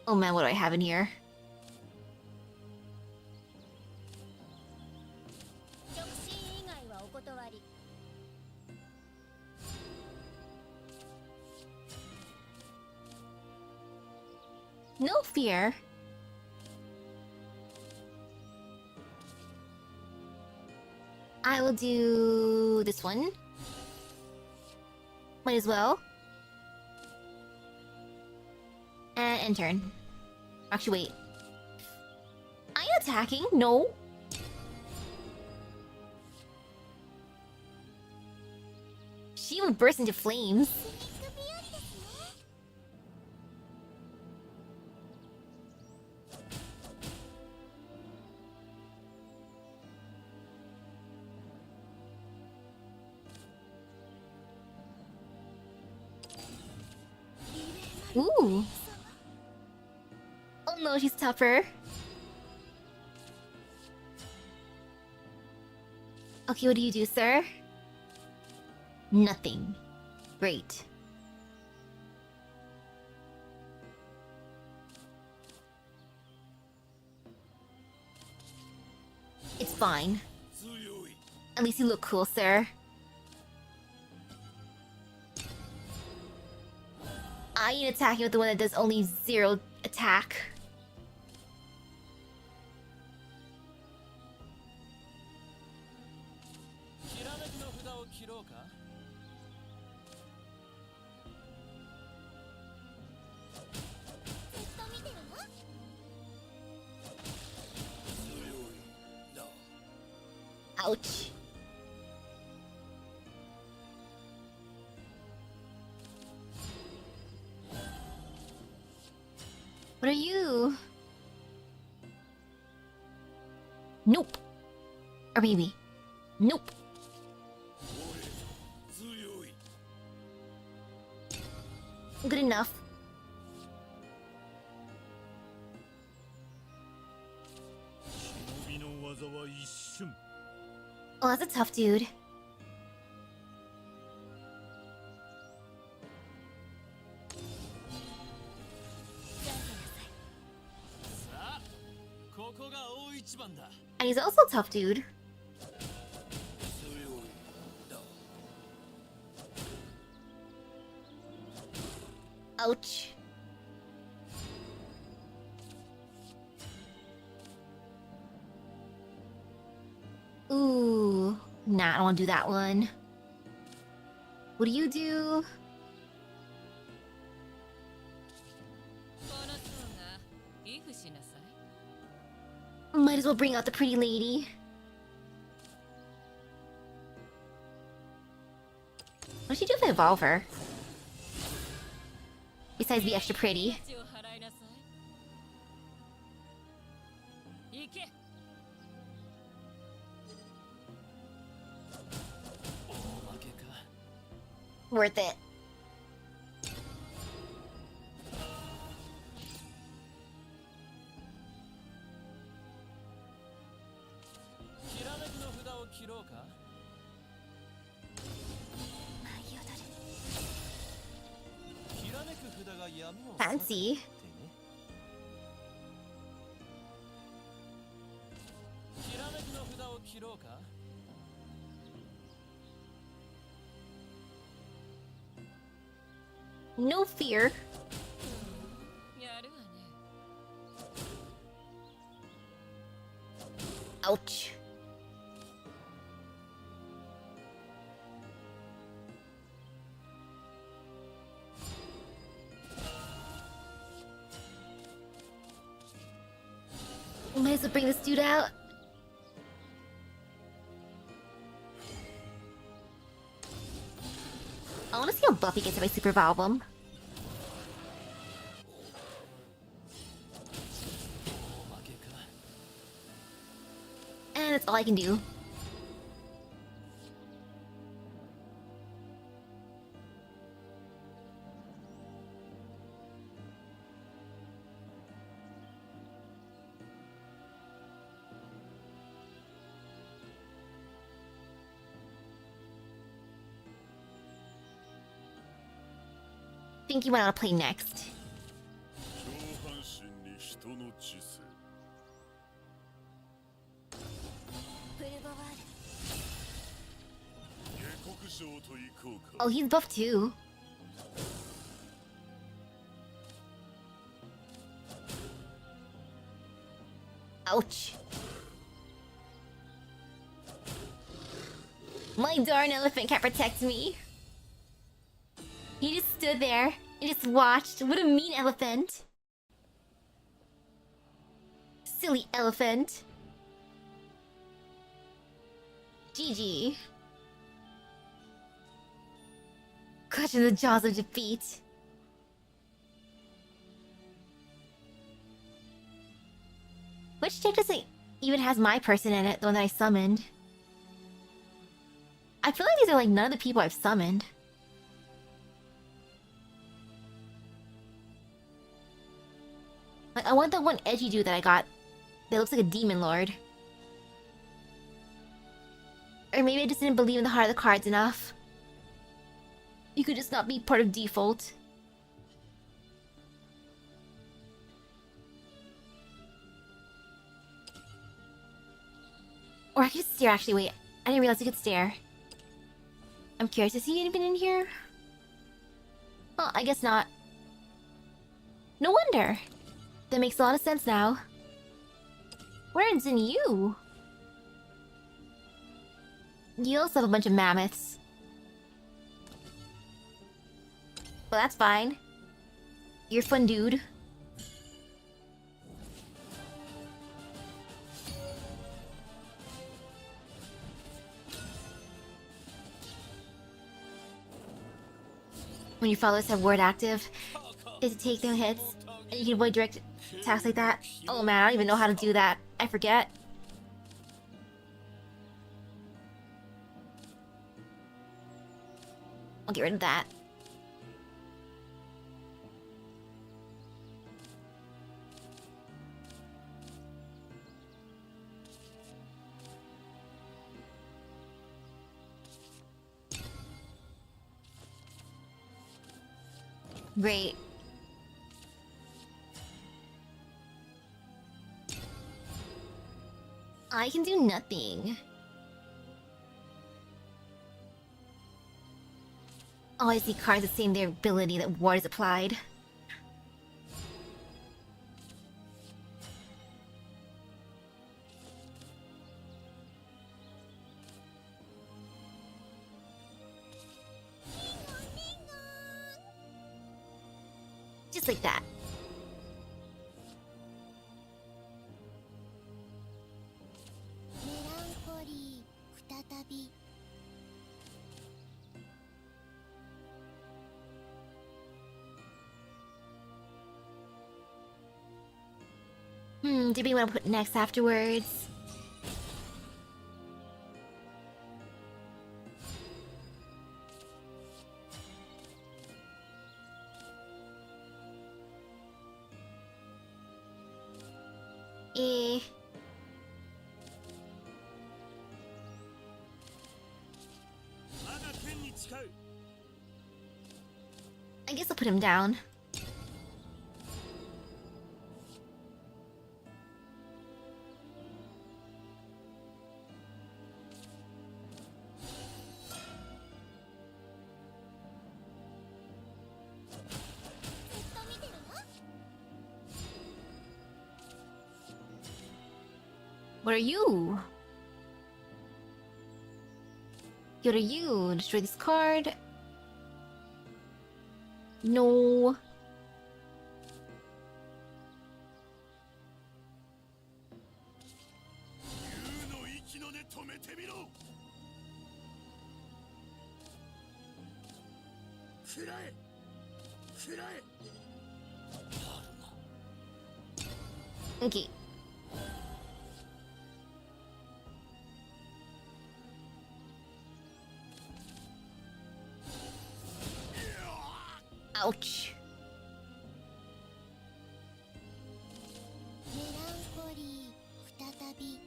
Oh man, what do I have in here? No fear. I will do this one. Might as well. And end turn. Actually, wait. Are you attacking? No. She will burst into flames. Ooh. Oh no, she's tougher. Okay, what do you do, sir? Nothing. Great. It's fine. At least you look cool, sir. I ain't attacking with the one that does only 0 attack. Ouch. What are you? Nope. Or maybe. Nope. Good enough. Oh, that's a tough dude. And he's also a tough dude. Ouch. Ooh. Nah, I don't want to do that one. What do you do? Might as well bring out the pretty lady. What does she do if I evolve her? Besides be extra pretty. Worth it. Fancy. No fear. Ouch. Might as well bring this dude out. I want to see how Buffy gets my super album. that's all I can do. Think you want to play next. Oh, he's buff too. Ouch. My darn elephant can't protect me. He just stood there and just watched. What a mean elephant. Silly elephant. GG. Clutching the jaws of defeat. Which deck doesn't even has my person in it, the one that I summoned? I feel like these are like none of the people I've summoned. Like, I want the one edgy dude that I got that looks like a demon lord. Or maybe I just didn't believe in the heart of the cards enough. You could just not be part of default. Or I could stare, actually. Wait, I didn't realize I could stare. I'm curious, has he anything in here? Oh, I guess not. No wonder. That makes a lot of sense now. Where's in you? You also have a bunch of mammoths. Well, that's fine. You're fun, dude. When your followers have word active, is to take their hits, and you can avoid direct attacks like that. Oh man, I don't even know how to do that. I forget. I'll get rid of that. Great. I can do nothing. Oh, I see cards that say their ability that ward is applied. Just like that. Do we want to put next afterwards? I guess I'll put him down. What are you? What are you? Destroy this card? No. Okay. kusabi.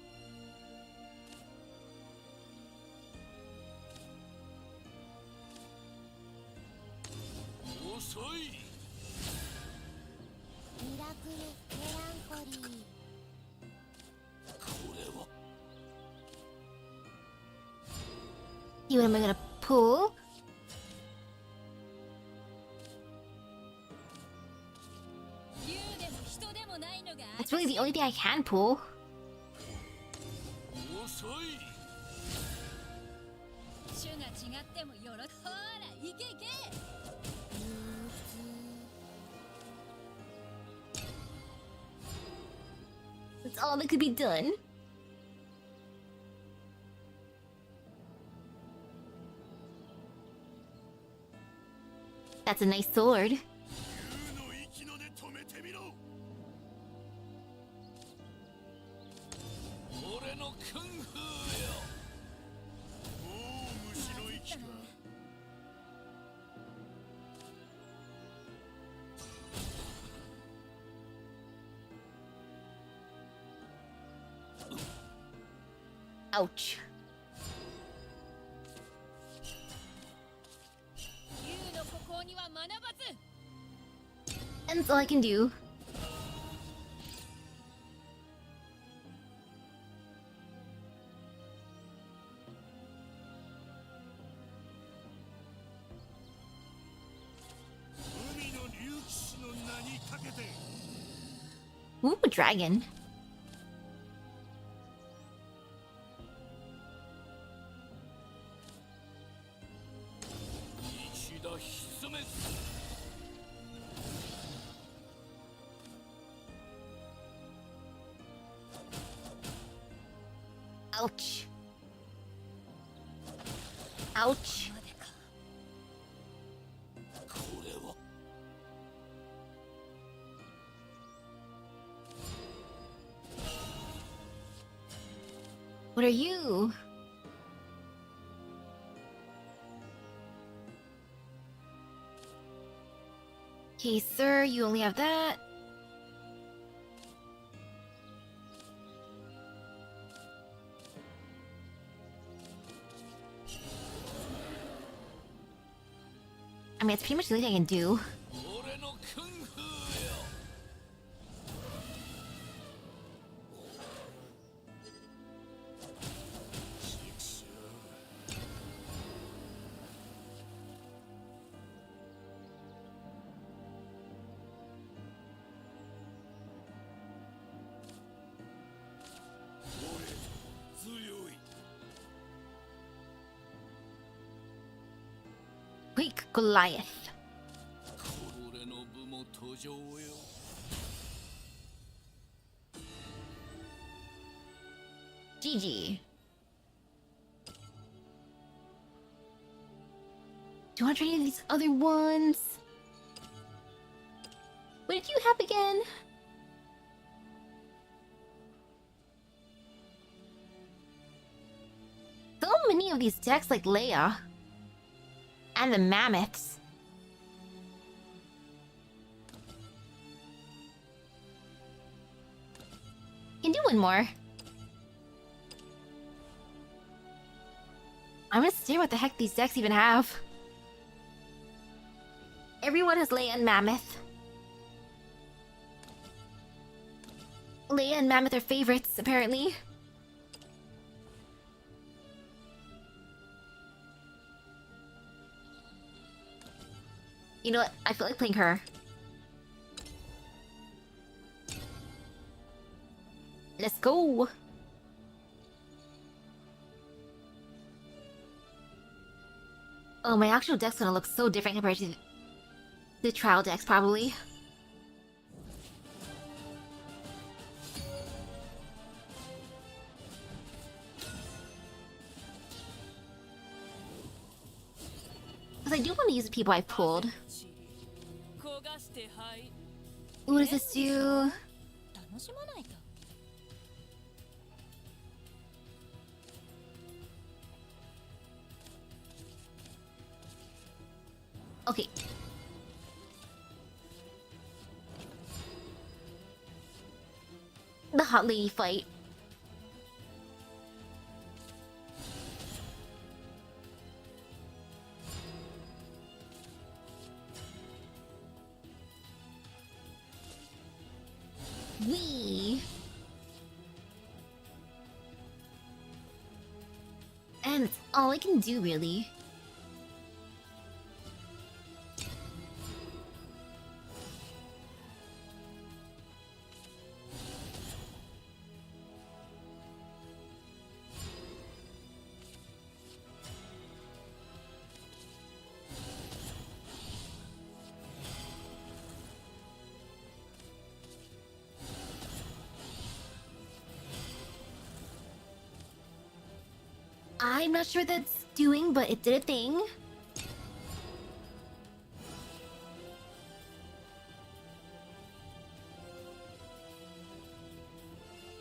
Miracle melancholy. See what am I gonna pull? That's really the only thing I can pull. That's all that could be done. That's a nice sword. Ouch. And that's all I can do. Ooh, a dragon. Ouch. Ouch. What are you? Okay, sir, you only have that. I mean, it's pretty much the only thing I can do. Quick Goliath. GG. Do you want to try any of these other ones? What did you have again? So many of these decks like Leia. And the mammoths. Can do one more. I'm gonna stare what the heck these decks even have. Everyone has Leia and Mammoth. Leia and Mammoth are favorites, apparently. You know what? I feel like playing her. Let's go! Oh, my actual deck's gonna look so different compared to the trial decks, probably. Because I do want to use the people I've pulled. What does this do? Okay. The hot lady fight. Wee! And it's all I can do, really. I'm not sure what that's doing, but it did a thing.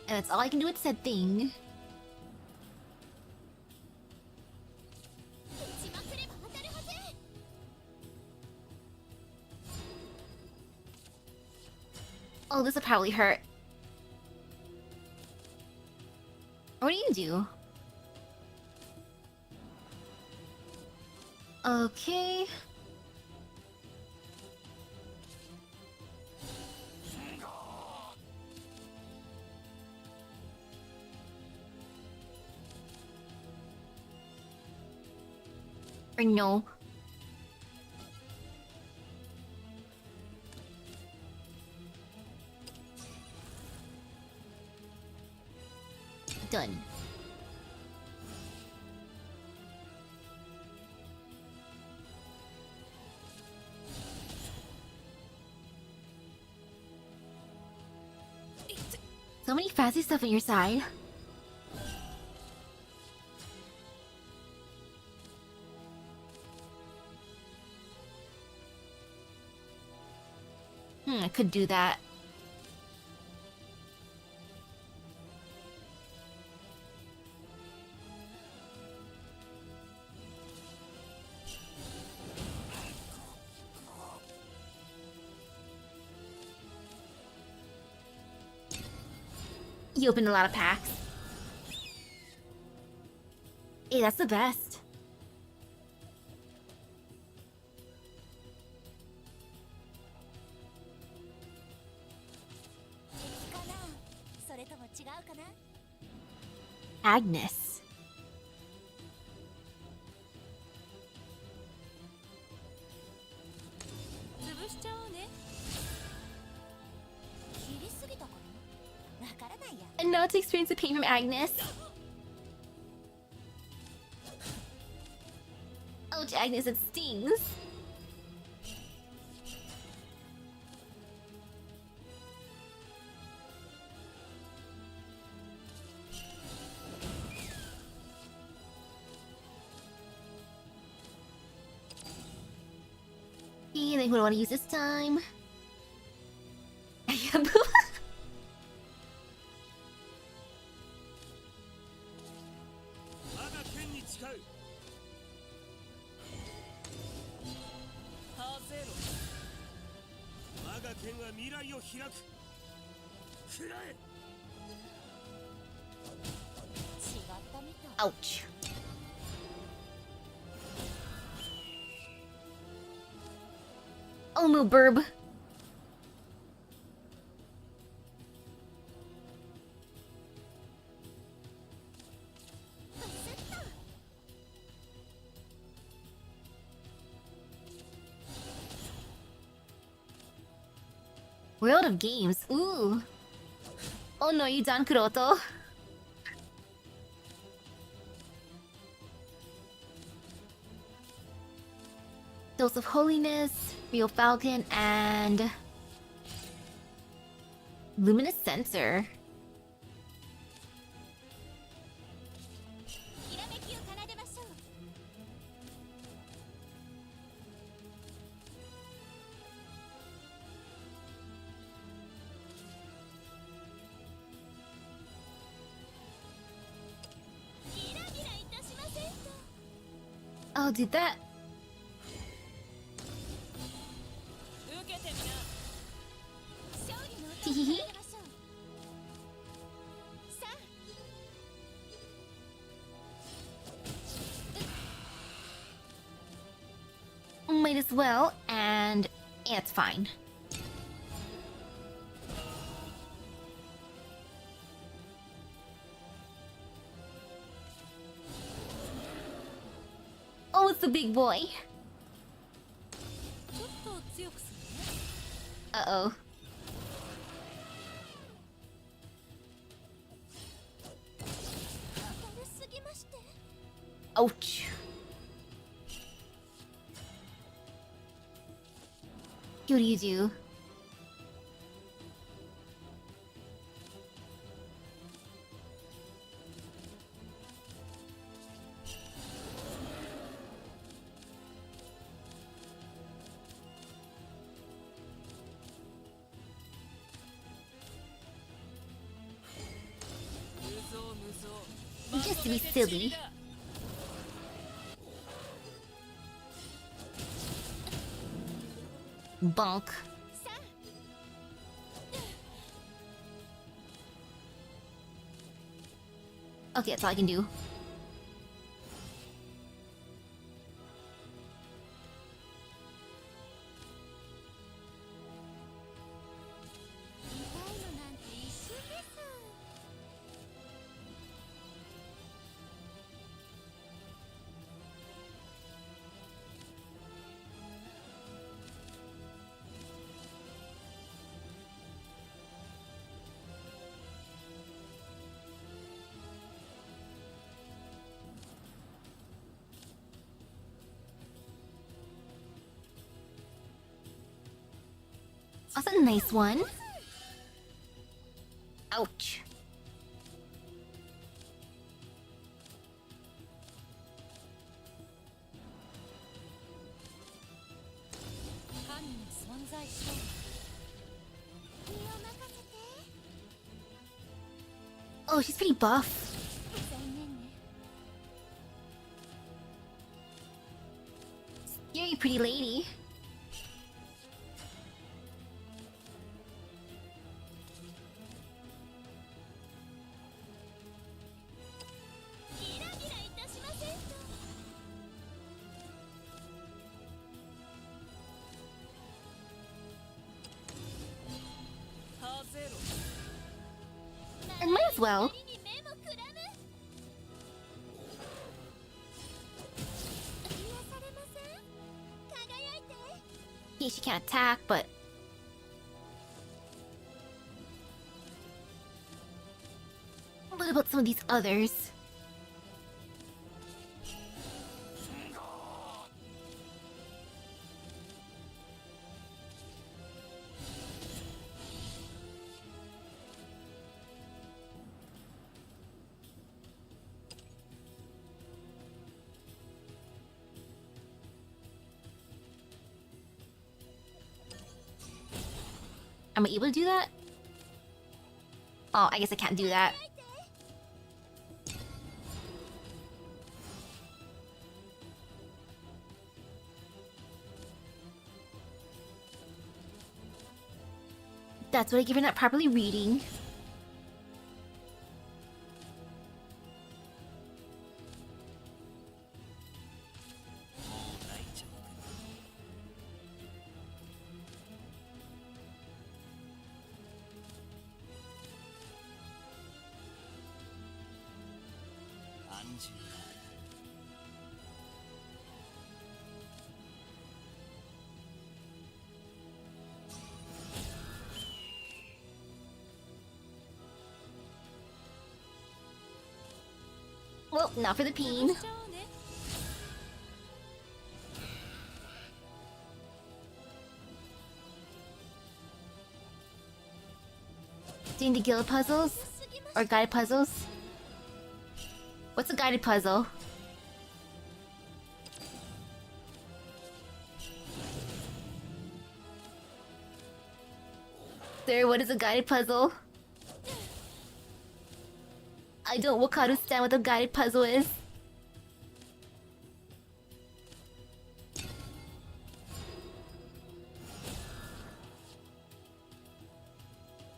And that's all I can do with said thing. Oh, this will probably hurt. What do you do? Okay. Or no. Done. So many fancy stuff on your side. I could do that. You opened a lot of packs. Hey, that's the best. Agnes. And now to experience the pain from Agnes. Ouch, Agnes, it stings. I think what I want to use this time. Ouch. Oh no, burb. World of Games. Ooh. Oh no, you done, Kuroto? Dose of Holiness, Real Falcon, and Luminous Sensor. Oh, did that? Teehee. Might as well, and it's fine. What's the big boy? Uh-oh. Ouch. What do you do? Just to be silly. Bonk. Okay, that's all I can do. That's a nice one. Ouch. Oh, she's pretty buff. Scary pretty lady. And might as well. Yeah, she can't attack, but... What about some of these others? Am I able to do that? Oh, I guess I can't do that. That's what I give her not properly reading. Well, not for the peen. Doing the guild puzzles? Or guided puzzles? What's a guided puzzle? Sir, what is a guided puzzle? I don't Wakaru stand what a guided puzzle is.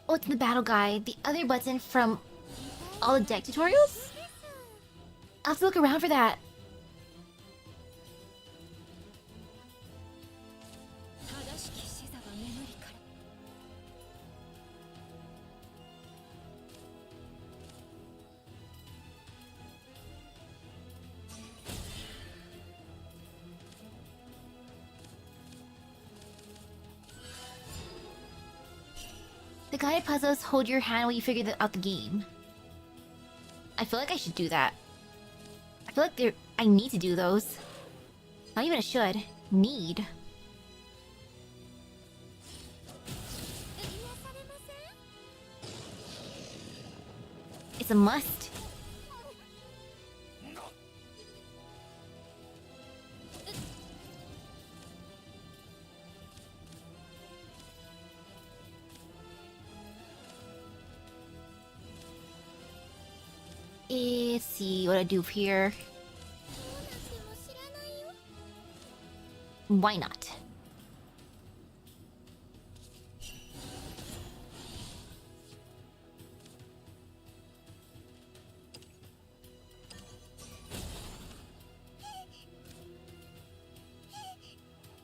Oh, it's in the battle guide. The other button from all the deck tutorials? I'll have to look around for that. The guided puzzles hold your hand while you figure out the game. I feel like I should do that. I feel like I need to do those. Not even a should. Need. It's a must. Let's see what I do here. Why not?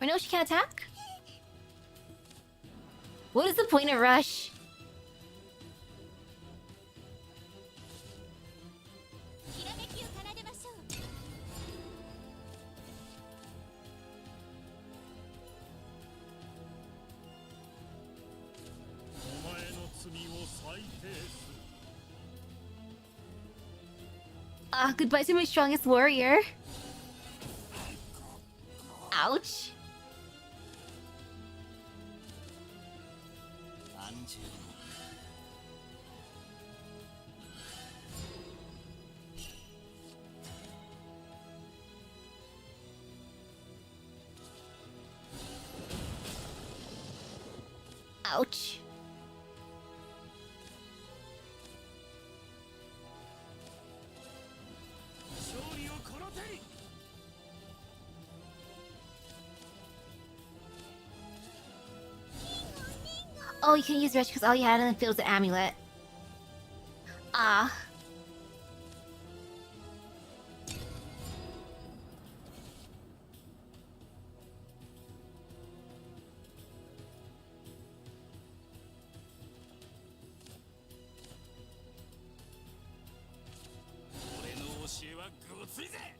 I know she can't attack? What is the point of rush? Goodbye to my strongest warrior. Ouch. Ouch. Oh, you can use Rush because all you had in the field was the amulet. Ah.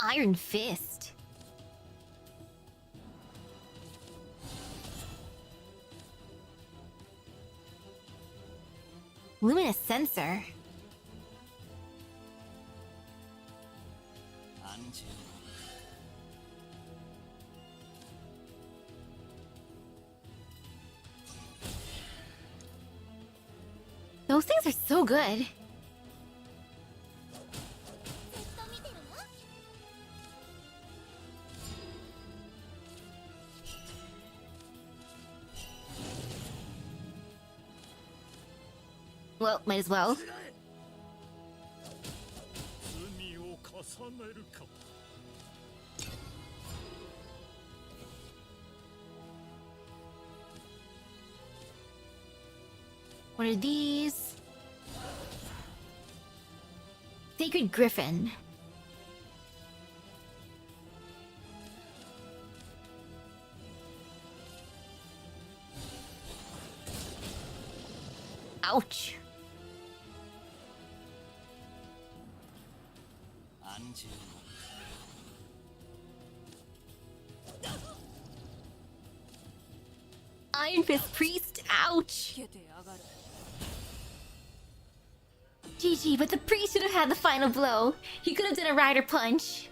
Iron Fist. Luminous Sensor. Those things are so good. Well, might as well. What are these? Sacred Griffin. Ouch. Iron Fist Priest, ouch! GG, but the priest should have had the final blow. He could have done a rider punch.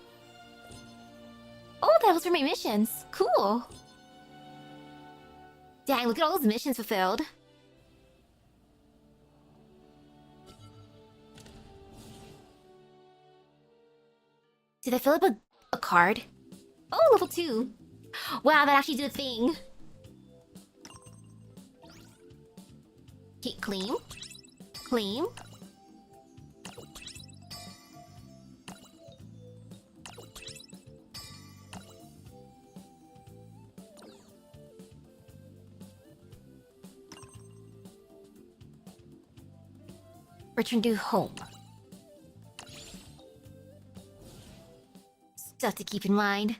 Oh, that was for my missions. Cool. Dang, look at all those missions fulfilled. Did I fill up a card? Oh, level 2. Wow, that actually did a thing. Okay, claim. Claim. Return to home. Stuff to keep in mind.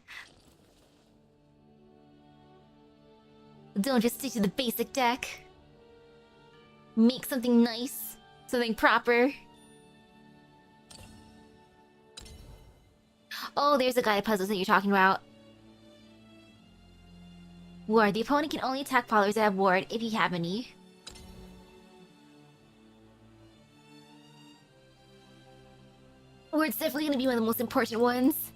Don't just stick to the basic deck. Make something nice, something proper. Oh, there's the guided puzzles that you're talking about. Ward. The opponent can only attack followers that have ward if you have any. Or it's definitely gonna be one of the most important ones.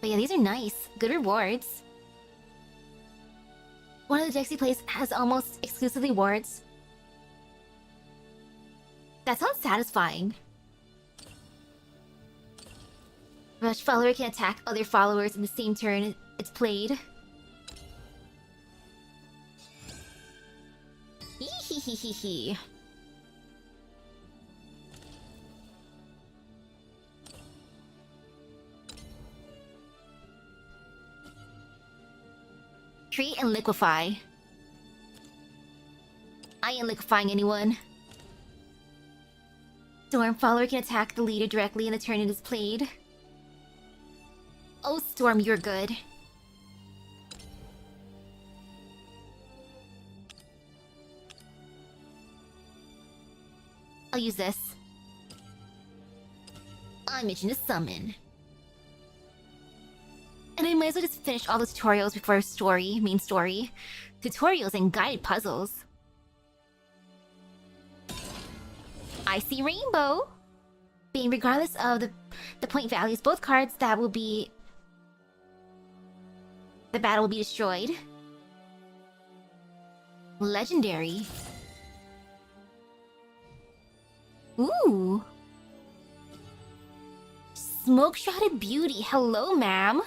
But yeah, these are nice. Good rewards. One of the decks he plays has almost exclusively wards. That sounds satisfying. Rush follower can attack other followers in the same turn it's played. Hehehehe. Treat and liquefy. I ain't liquefying anyone. Storm follower can attack the leader directly in the turn it is played. Oh, Storm, you're good. I'll use this. I'm itching to summon. And I might as well just finish all the tutorials before main story. Tutorials and guided puzzles. I see rainbow! Being regardless of the point values, both cards that will be... The battle will be destroyed. Legendary. Ooh! Smoke-shotted beauty, hello ma'am!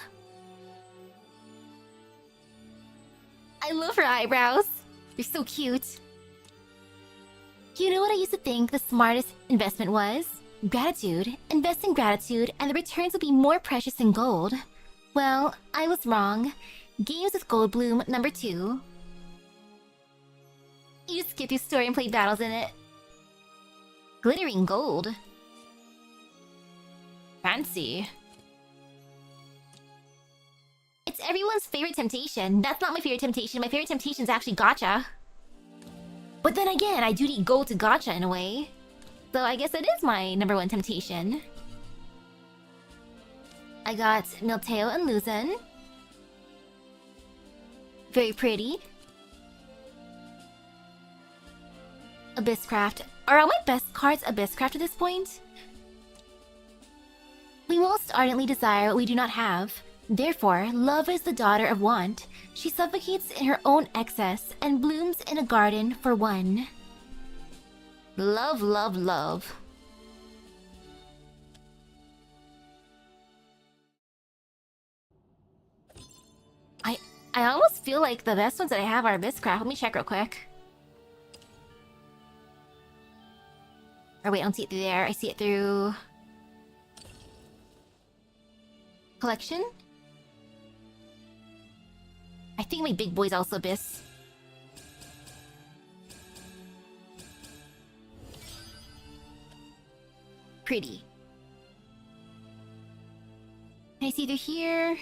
I love her eyebrows. They're so cute. You know what I used to think the smartest investment was? Gratitude. Invest in gratitude, and the returns will be more precious than gold. Well, I was wrong. Games with Gold Bloom number 2. You just skip through story and play battles in it. Glittering gold. Fancy. It's everyone's favorite temptation. That's not my favorite temptation. My favorite temptation is actually gacha. But then again, I do need gold to gacha in a way. So I guess it is my number 1 temptation. I got Milteo and Luzon. Very pretty. Abysscraft. Are all my best cards Abysscraft at this point? We most ardently desire what we do not have. Therefore, love is the daughter of want. She suffocates in her own excess and blooms in a garden for one. Love, love, love. I almost feel like the best ones that I have are Abysscraft. Let me check real quick. Or wait, I don't see it through there. I see it through... Collection? I think my big boy's also Abyss. Pretty. Can I see through here?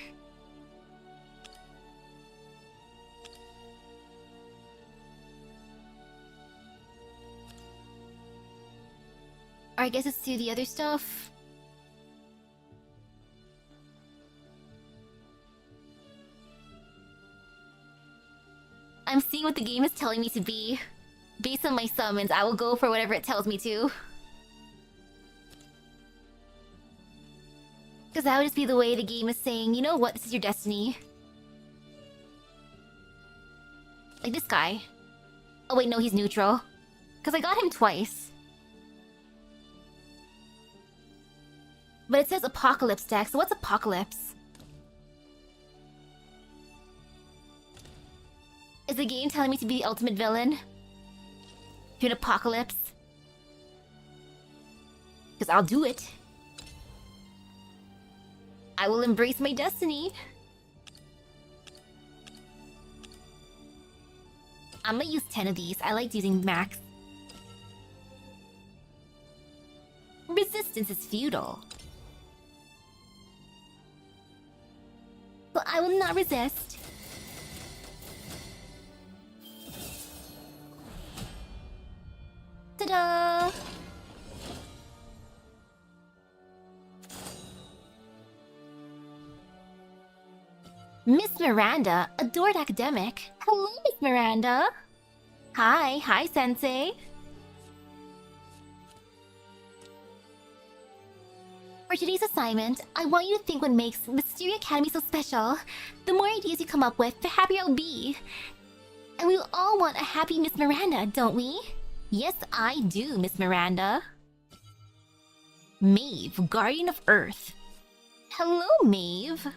Or I guess it's through the other stuff. I'm seeing what the game is telling me to be. Based on my summons, I will go for whatever it tells me to. Because that would just be the way the game is saying, you know what, this is your destiny. Like this guy. Oh wait, no, he's neutral. Because I got him twice. But it says Apocalypse deck, so what's Apocalypse? Is the game telling me to be the ultimate villain? To an apocalypse? Because I'll do it. I will embrace my destiny. I'm gonna use 10 of these. I like using max. Resistance is futile. But I will not resist. Ta-da! Miss Miranda, adored academic. Hello, Miss Miranda. Hi, Sensei. For today's assignment, I want you to think what makes Mysteria Academy so special. The more ideas you come up with, the happier I'll be. And we all want a happy Miss Miranda, don't we? Yes, I do, Miss Miranda. Maeve, Guardian of Earth. Hello, Maeve.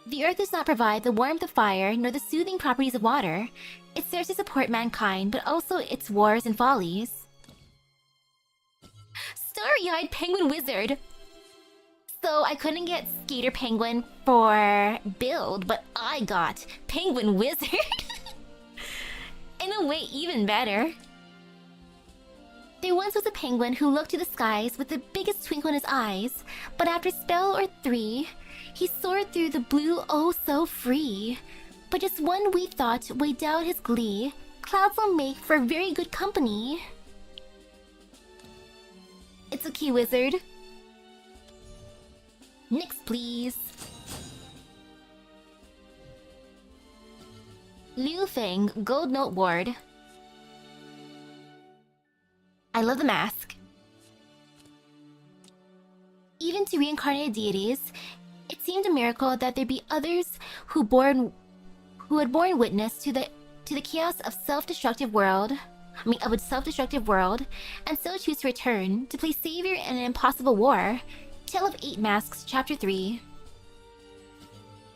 The earth does not provide the warmth of fire nor the soothing properties of water. It serves to support mankind, but also its wars and follies. Starry-eyed penguin wizard! So I couldn't get skater penguin for build, but I got penguin wizard. In a way, even better. There once was a penguin who looked to the skies with the biggest twinkle in his eyes, but after a spell or 3, he soared through the blue oh so free. But just one wee thought weighed down his glee. Clouds will make for very good company. It's okay, wizard. Next, please. Liu Feng, Gold Note Ward. I love the mask. Even to reincarnated deities, it seemed a miracle that there be others who had borne witness to the chaos of self-destructive world. Of a self-destructive world, and so choose to return to play savior in an impossible war. Tale of 8 Masks, Chapter 3.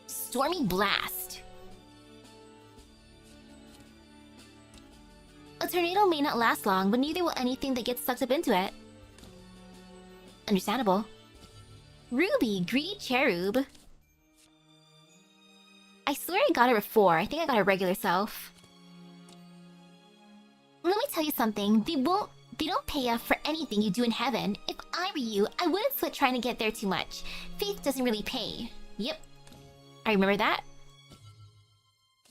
Stormy Blast. A tornado may not last long, but neither will anything that gets sucked up into it. Understandable. Ruby, Greedy Cherub. I swear I got her before. I think I got her regular self. Let me tell you something. They don't pay you for anything you do in heaven. If I were you, I wouldn't sweat trying to get there too much. Faith doesn't really pay. Yep. I remember that.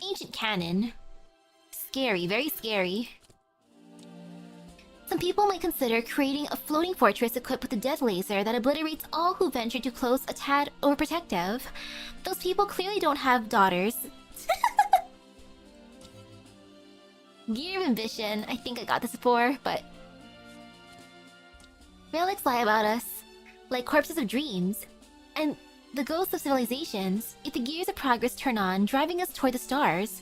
Ancient canon. Scary, very scary. Some people might consider creating a floating fortress equipped with a death laser that obliterates all who venture too close a tad overprotective. Those people clearly don't have daughters. Gear of Ambition. I think I got this before, but... relics lie about us, like corpses of dreams, and the ghosts of civilizations, if the gears of progress turn on, driving us toward the stars.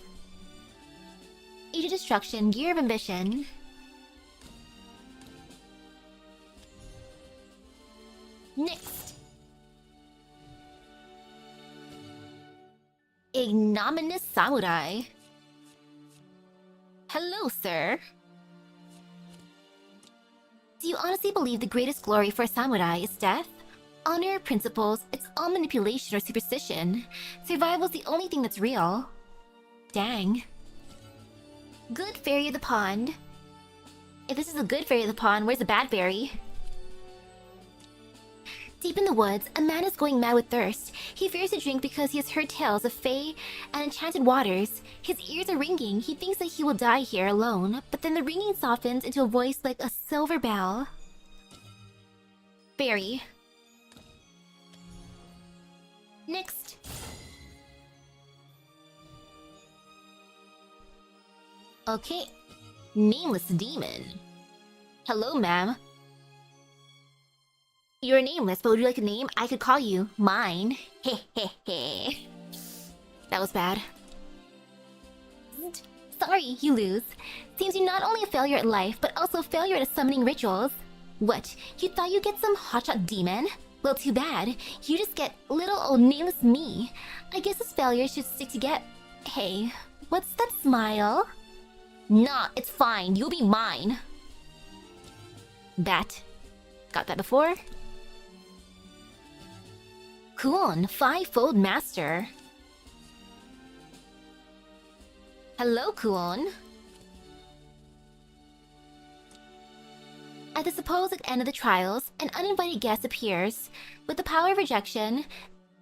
Age of Destruction, Gear of Ambition. Next! Ignominious Samurai. Hello, sir. Do you honestly believe the greatest glory for a samurai is death? Honor, principles, it's all manipulation or superstition. Survival's the only thing that's real. Dang. Good fairy of the pond. If this is a good fairy of the pond, where's the bad fairy? Deep in the woods, a man is going mad with thirst. He fears to drink because he has heard tales of fae and enchanted waters. His ears are ringing. He thinks that he will die here alone, but then the ringing softens into a voice like a silver bell. Fairy. Next. Okay. Nameless demon. Hello, ma'am. You're nameless, but would you like a name? I could call you mine. Hehehe. That was bad. Sorry, you lose. Seems you're not only a failure at life, but also a failure at summoning rituals. What? You thought you'd get some hotshot demon? Well, too bad. You just get little old nameless me. I guess this failure should stick together. Hey, what's that smile? Nah, it's fine. You'll be mine. That. Got that before? Kuon, Five-Fold Master. Hello, Kuon. At the supposed end of the trials, an uninvited guest appears. With the power of rejection...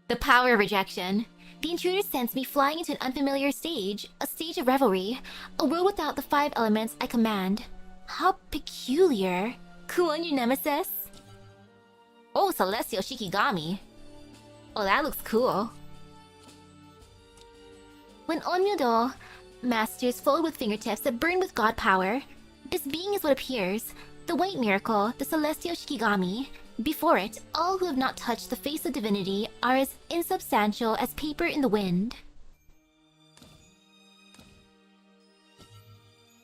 The intruder sends me flying into an unfamiliar stage, a stage of revelry, a world without the 5 elements I command. How peculiar. Kuon, your nemesis? Oh, Celestial Shikigami. Oh, that looks cool. When Onmyodo masters fold with fingertips that burn with god power, this being is what appears. The white miracle, the celestial Shikigami. Before it, all who have not touched the face of divinity are as insubstantial as paper in the wind.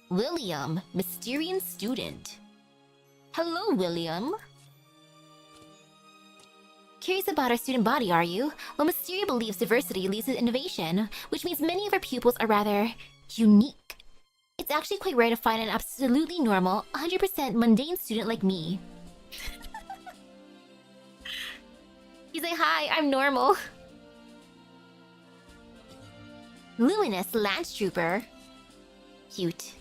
William, Mysterian student. Hello, William. Curious about our student body, are you? Well, Mysteria believes diversity leads to innovation, which means many of our pupils are rather unique. It's actually quite rare to find an absolutely normal, 100% mundane student like me. He's like, hi, I'm normal. Luminous Lance Trooper. Cute.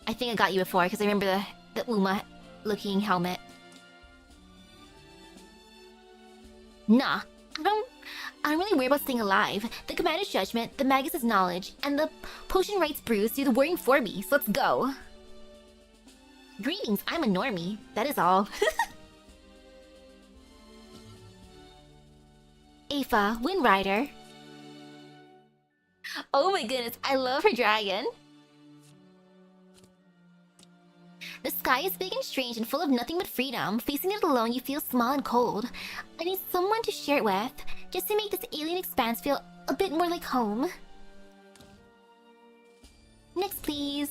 I think I got you before because I remember the Uma-looking helmet. Nah, I'm really worried about staying alive. The Commander's judgment, the Magus' knowledge, and the Potion Right's brews do the worrying for me, so let's go. Greetings, I'm a normie. That is all. Afa, Wind Rider. Oh my goodness, I love her dragon. The sky is big and strange and full of nothing but freedom. Facing it alone, you feel small and cold. I need someone to share it with, just to make this alien expanse feel a bit more like home. Next, please.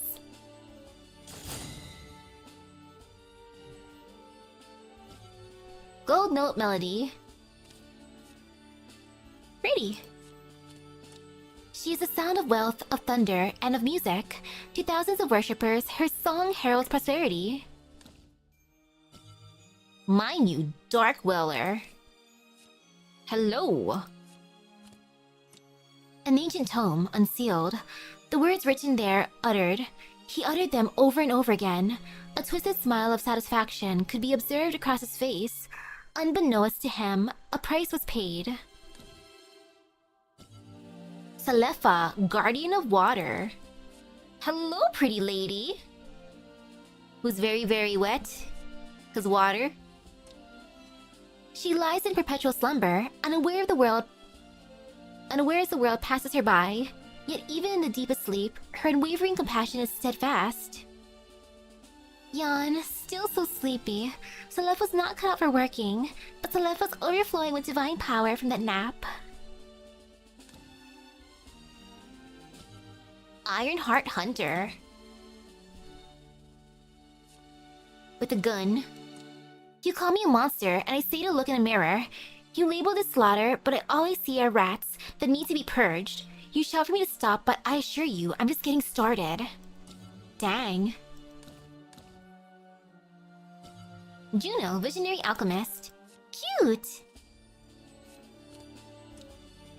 Gold Note Melody. Pretty. She is the sound of wealth, of thunder, and of music. To thousands of worshippers, her song heralds prosperity. Mind you, Dark Weller. Hello. An ancient tome, unsealed. The words written there uttered. He uttered them over and over again. A twisted smile of satisfaction could be observed across his face. Unbeknownst to him, a price was paid. Salefa, Guardian of Water. Hello, pretty lady. Who's very, very wet? 'Cause water? She lies in perpetual slumber, unaware as the world passes her by. Yet even in the deepest sleep, her unwavering compassion is steadfast. Yawn, still so sleepy. Salefa's not cut out for working, but Salefa's overflowing with divine power from that nap. Ironheart Hunter. With a gun. You call me a monster, and I say to look in a mirror. You label this slaughter, but I always see are rats that need to be purged. You shout for me to stop, but I assure you, I'm just getting started. Dang. Juno, Visionary Alchemist. Cute!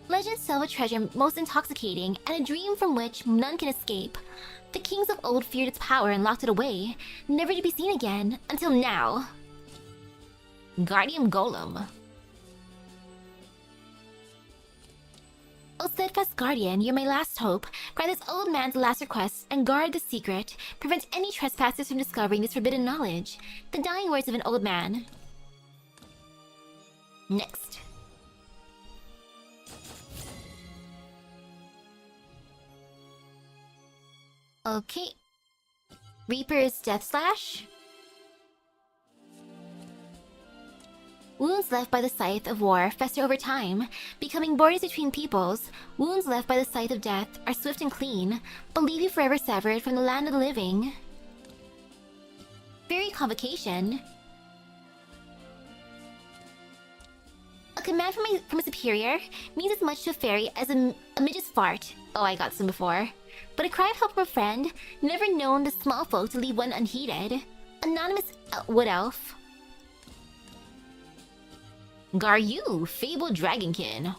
Legends tell of a treasure most intoxicating, and a dream from which none can escape. The kings of old feared its power and locked it away, never to be seen again, until now. Guardian Golem. O steadfast guardian, you're my last hope. Grant this old man's last request, and guard the secret. Prevent any trespassers from discovering this forbidden knowledge. The dying words of an old man. Next. Okay. Reaper's Death Slash. Wounds left by the scythe of war fester over time, becoming borders between peoples. Wounds left by the scythe of death are swift and clean, but leave you forever severed from the land of the living. Fairy Convocation. A command from a superior means as much to a fairy as a midget's fart. Oh, I got some before. But a cry of help from a friend, never known the small folk to leave one unheeded. Anonymous Wood Elf. Garyu, Fabled Dragonkin.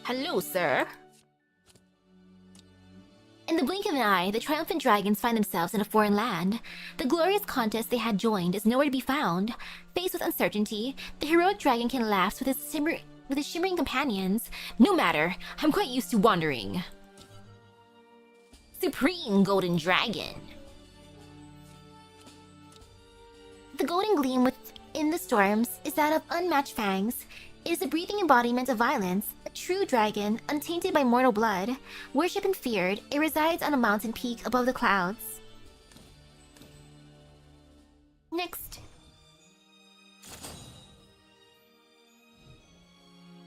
Hello, sir. In the blink of an eye, the triumphant dragons find themselves in a foreign land. The glorious contest they had joined is nowhere to be found. Faced with uncertainty, the heroic dragonkin laughs with his shimmering companions. No matter, I'm quite used to wandering. Supreme Golden Dragon. The golden gleam within the storms is that of unmatched fangs. It is a breathing embodiment of violence, a true dragon, untainted by mortal blood. Worshipped and feared, it resides on a mountain peak above the clouds. Next.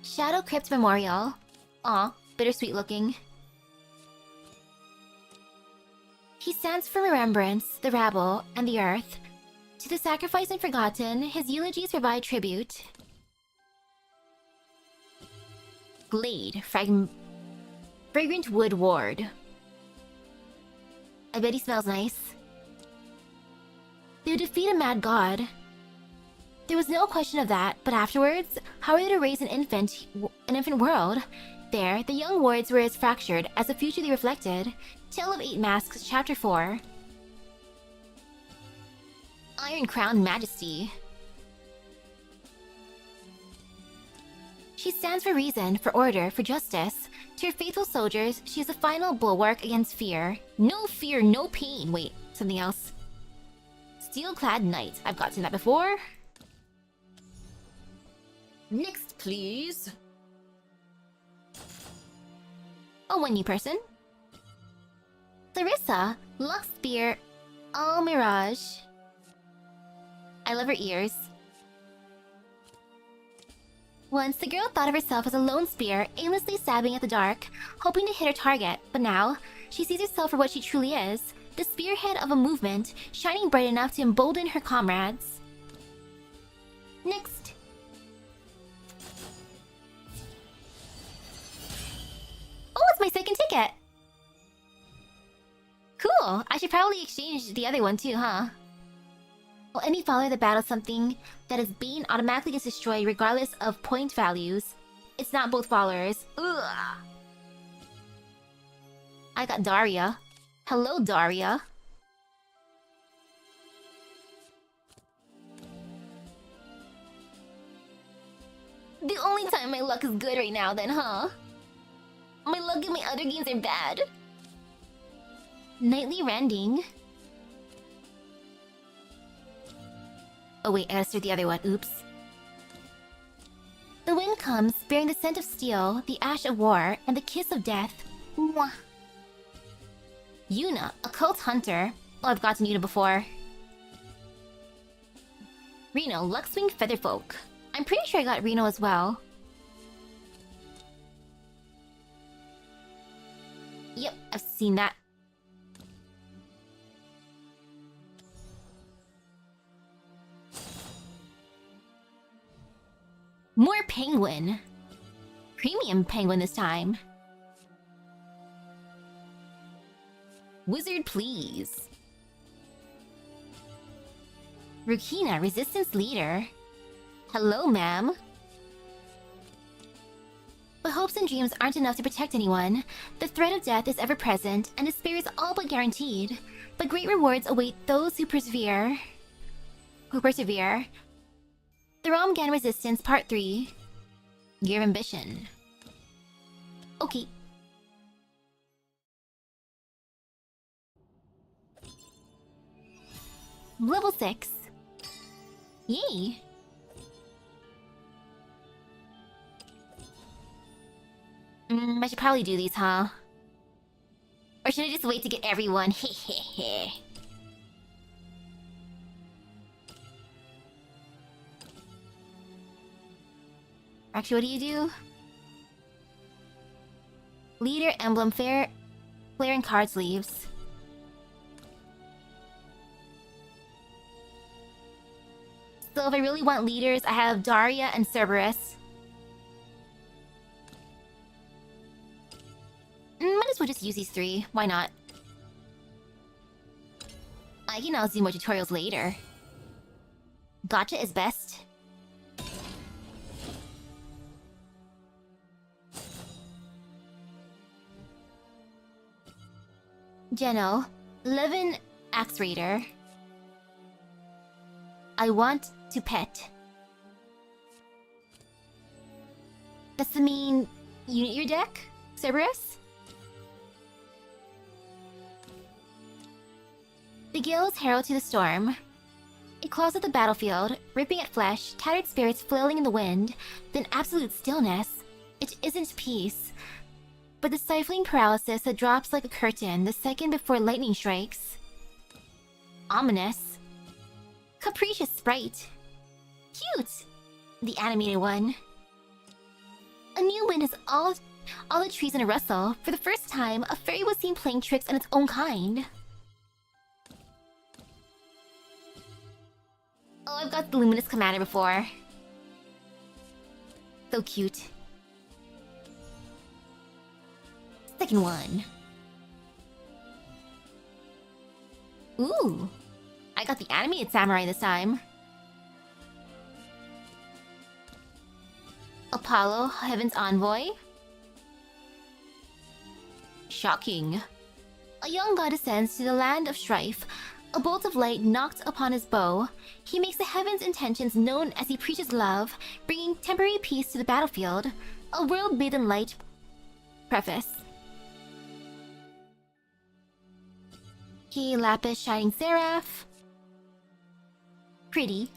Shadow Crypt Memorial. Aw, bittersweet looking. He stands for remembrance, the rabble, and the earth. To the sacrificed and forgotten, his eulogies provide tribute. Glade, Fragrant Wood Ward. I bet he smells nice. They would defeat a mad god. There was no question of that, but afterwards, how are they to raise an infant world? There, the young wards were as fractured as the future they reflected. Tale of Eight Masks, Chapter 4. Iron Crowned Majesty. She stands for reason, for order, for justice. To her faithful soldiers, she is a final bulwark against fear. No fear, no pain. Wait, something else. Steel-clad knight. I've gotten that before. Next, please. Oh, one new person. Larissa, Lux Spear, All Mirage. I love her ears. Once, the girl thought of herself as a lone spear, aimlessly stabbing at the dark, hoping to hit her target, but now, she sees herself for what she truly is, the spearhead of a movement, shining bright enough to embolden her comrades. Next. Oh, it's my second ticket! Cool! I should probably exchange the other one too, huh? Well, any follower that battles something that is Bane automatically gets destroyed regardless of point values. It's not both followers. Ugh! I got Daria. Hello, Daria. The only time my luck is good right now then, huh? My luck in my other games are bad. Nightly Rending. Oh wait, I gotta start the other one. Oops. The wind comes, bearing the scent of steel, the ash of war, and the kiss of death. Mwah. Yuna, occult hunter. Oh, I've gotten Yuna before. Reno, Luxwing Featherfolk. I'm pretty sure I got Reno as well. Yep, I've seen that. More penguin. Premium penguin this time. Wizard, please. Rukina, resistance leader. Hello, ma'am. But hopes and dreams aren't enough to protect anyone. The threat of death is ever present, and despair is all but guaranteed. But great rewards await those who persevere. The Romgan Resistance Part 3. Year of Ambition. Okay. Level 6. Yay! I should probably do these, huh? Or should I just wait to get everyone? Hehehe. Actually, what do you do? Leader, emblem, flare, and card sleeves. So if I really want leaders, I have Daria and Cerberus. Might as well just use these three. Why not? I can also do more tutorials later. Gotcha is best. Geno, Levin Axe Raider. I want to pet. That's the main unit your deck, Cerberus? The Gale's Herald to the Storm. It claws at the battlefield, ripping at flesh, tattered spirits flailing in the wind, then absolute stillness. It isn't peace, but the stifling paralysis that drops like a curtain the second before lightning strikes. Ominous. Capricious sprite. Cute! The animated one. A new wind has all the trees in a rustle. For the first time, a fairy was seen playing tricks on its own kind. Oh, I've got the Luminous Commander before. So cute. Second one. Ooh! I got the animated samurai this time. Apollo, Heaven's Envoy. Shocking. A young god descends to the land of strife. A bolt of light knocked upon his bow. He makes the heaven's intentions known as he preaches love, bringing temporary peace to the battlefield. A world bathed in light. Preface. He Lapis Shining Seraph. Pretty.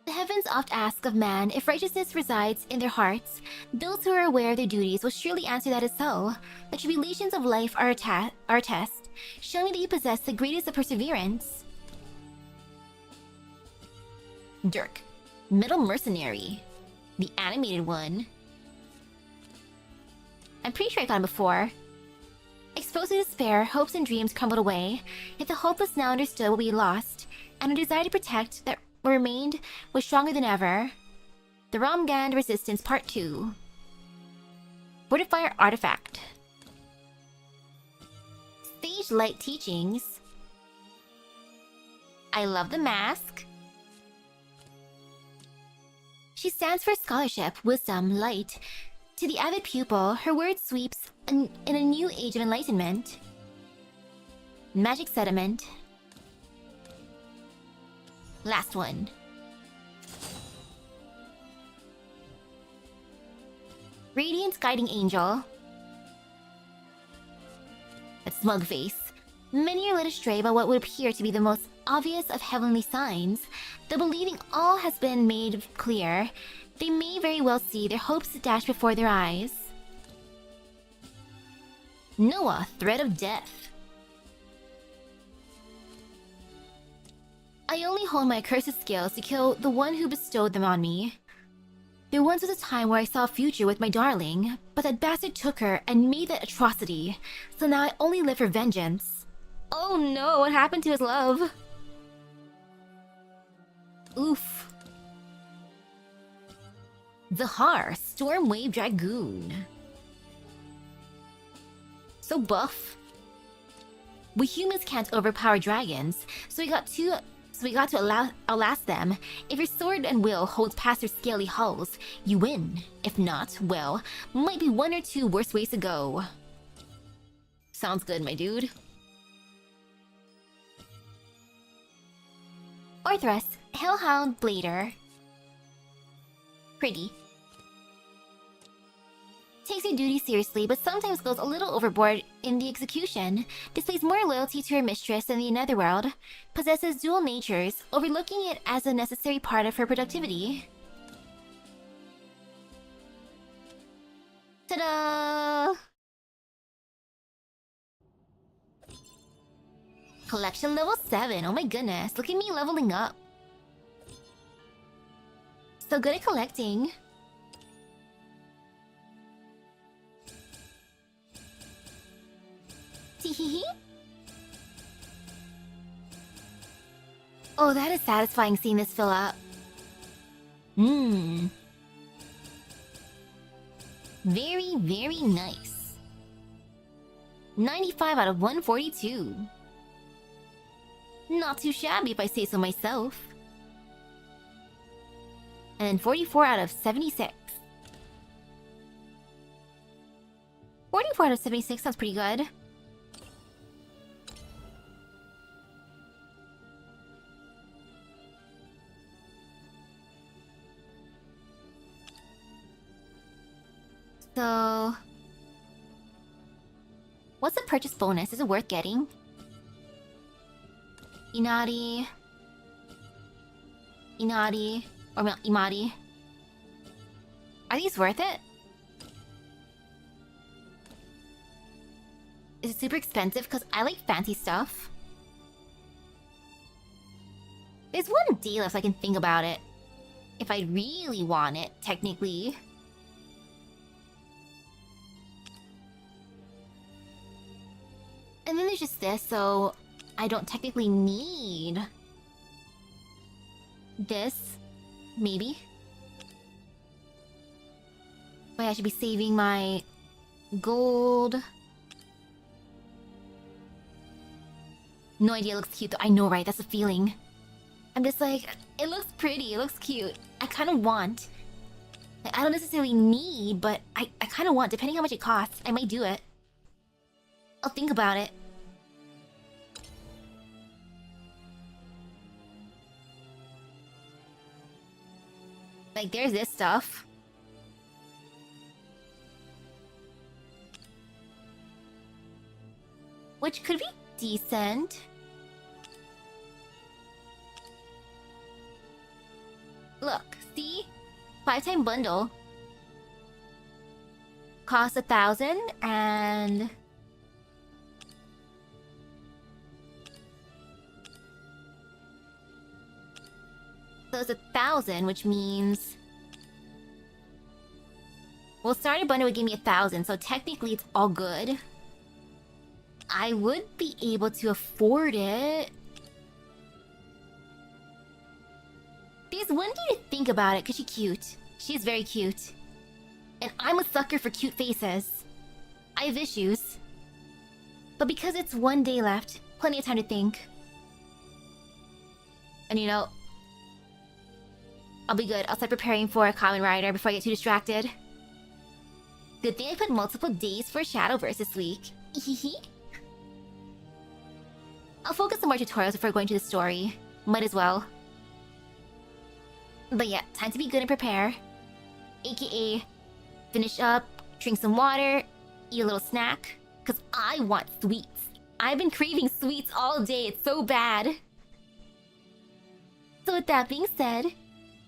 The heavens oft ask of man if righteousness resides in their hearts. Those who are aware of their duties will surely answer that is so. The tribulations of life are a test, showing that you possess the greatest of perseverance. Dirk. Metal Mercenary. The animated one. I'm pretty sure I got him before. Exposed to despair, hopes and dreams crumbled away. Yet the hopeless now understood what we lost, and a desire to protect that remained was stronger than ever. The Ramgand Resistance Part 2. Fortifier Artifact. Stage Light Teachings. I love the mask. She stands for scholarship, wisdom, light. To the avid pupil, her word sweeps in a new age of enlightenment. Magic Sediment. Last one. Radiance Guiding Angel. That smug face. Many are led astray by what would appear to be the most obvious of heavenly signs. Though believing all has been made clear, they may very well see their hopes dashed before their eyes. Noah, Threat of Death. I only hold my accursed skills to kill the one who bestowed them on me. There once was a time where I saw a future with my darling, but that bastard took her and made that atrocity, so now I only live for vengeance. Oh no, what happened to his love? Oof. Zahar, Stormwave Dragoon. So buff. We humans can't overpower dragons, so we got to outlast them. If your sword and will holds past their scaly hulls, you win. If not, well, might be one or two worse ways to go. Sounds good, my dude. Orthrus, Hellhound Blader. Pretty. Takes her duty seriously, but sometimes goes a little overboard in the execution. Displays more loyalty to her mistress than the netherworld. Possesses dual natures, overlooking it as a necessary part of her productivity. Ta-da! Collection level 7, oh my goodness, look at me leveling up. So good at collecting. Teehee. Oh, that is satisfying seeing this fill up. Very, very nice. 95 out of 142. Not too shabby if I say so myself. And then 44 out of 76. 44 out of 76 sounds pretty good. So... what's the purchase bonus? Is it worth getting? Inari... or Imari. Are these worth it? Is it super expensive? Because I like fancy stuff. There's one day left so I can think about it. If I really want it, technically. And then there's just this, so I don't technically need this. Maybe. Wait, I should be saving my gold. No idea, it looks cute though. I know, right? That's the feeling. I'm just like, it looks pretty, it looks cute. I kind of want. Like, I don't necessarily need, but I kind of want. Depending how much it costs, I might do it. I'll think about it. Like, there's this stuff. Which could be decent. Look, see? 5-time bundle. Costs 1,000 and... So it's 1,000, which means... Well, starter bundle would give me 1,000, so technically it's all good. I would be able to afford it. There's one day to think about it, because she's cute. She's very cute. And I'm a sucker for cute faces. I have issues. But because it's one day left, plenty of time to think. And you know, I'll be good. I'll start preparing for a Kamen Rider before I get too distracted. Good thing I put multiple days for Shadowverse this week. I'll focus on more tutorials before going to the story. Might as well. But yeah, time to be good and prepare. AKA, finish up, drink some water, eat a little snack. Because I want sweets. I've been craving sweets all day, it's so bad. So with that being said,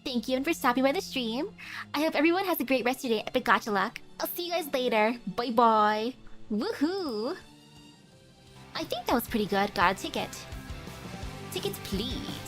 thank you for stopping by the stream. I hope everyone has a great rest of your day. Epic gacha luck. I'll see you guys later. Bye bye. Woohoo! I think that was pretty good. Got a ticket. Tickets please.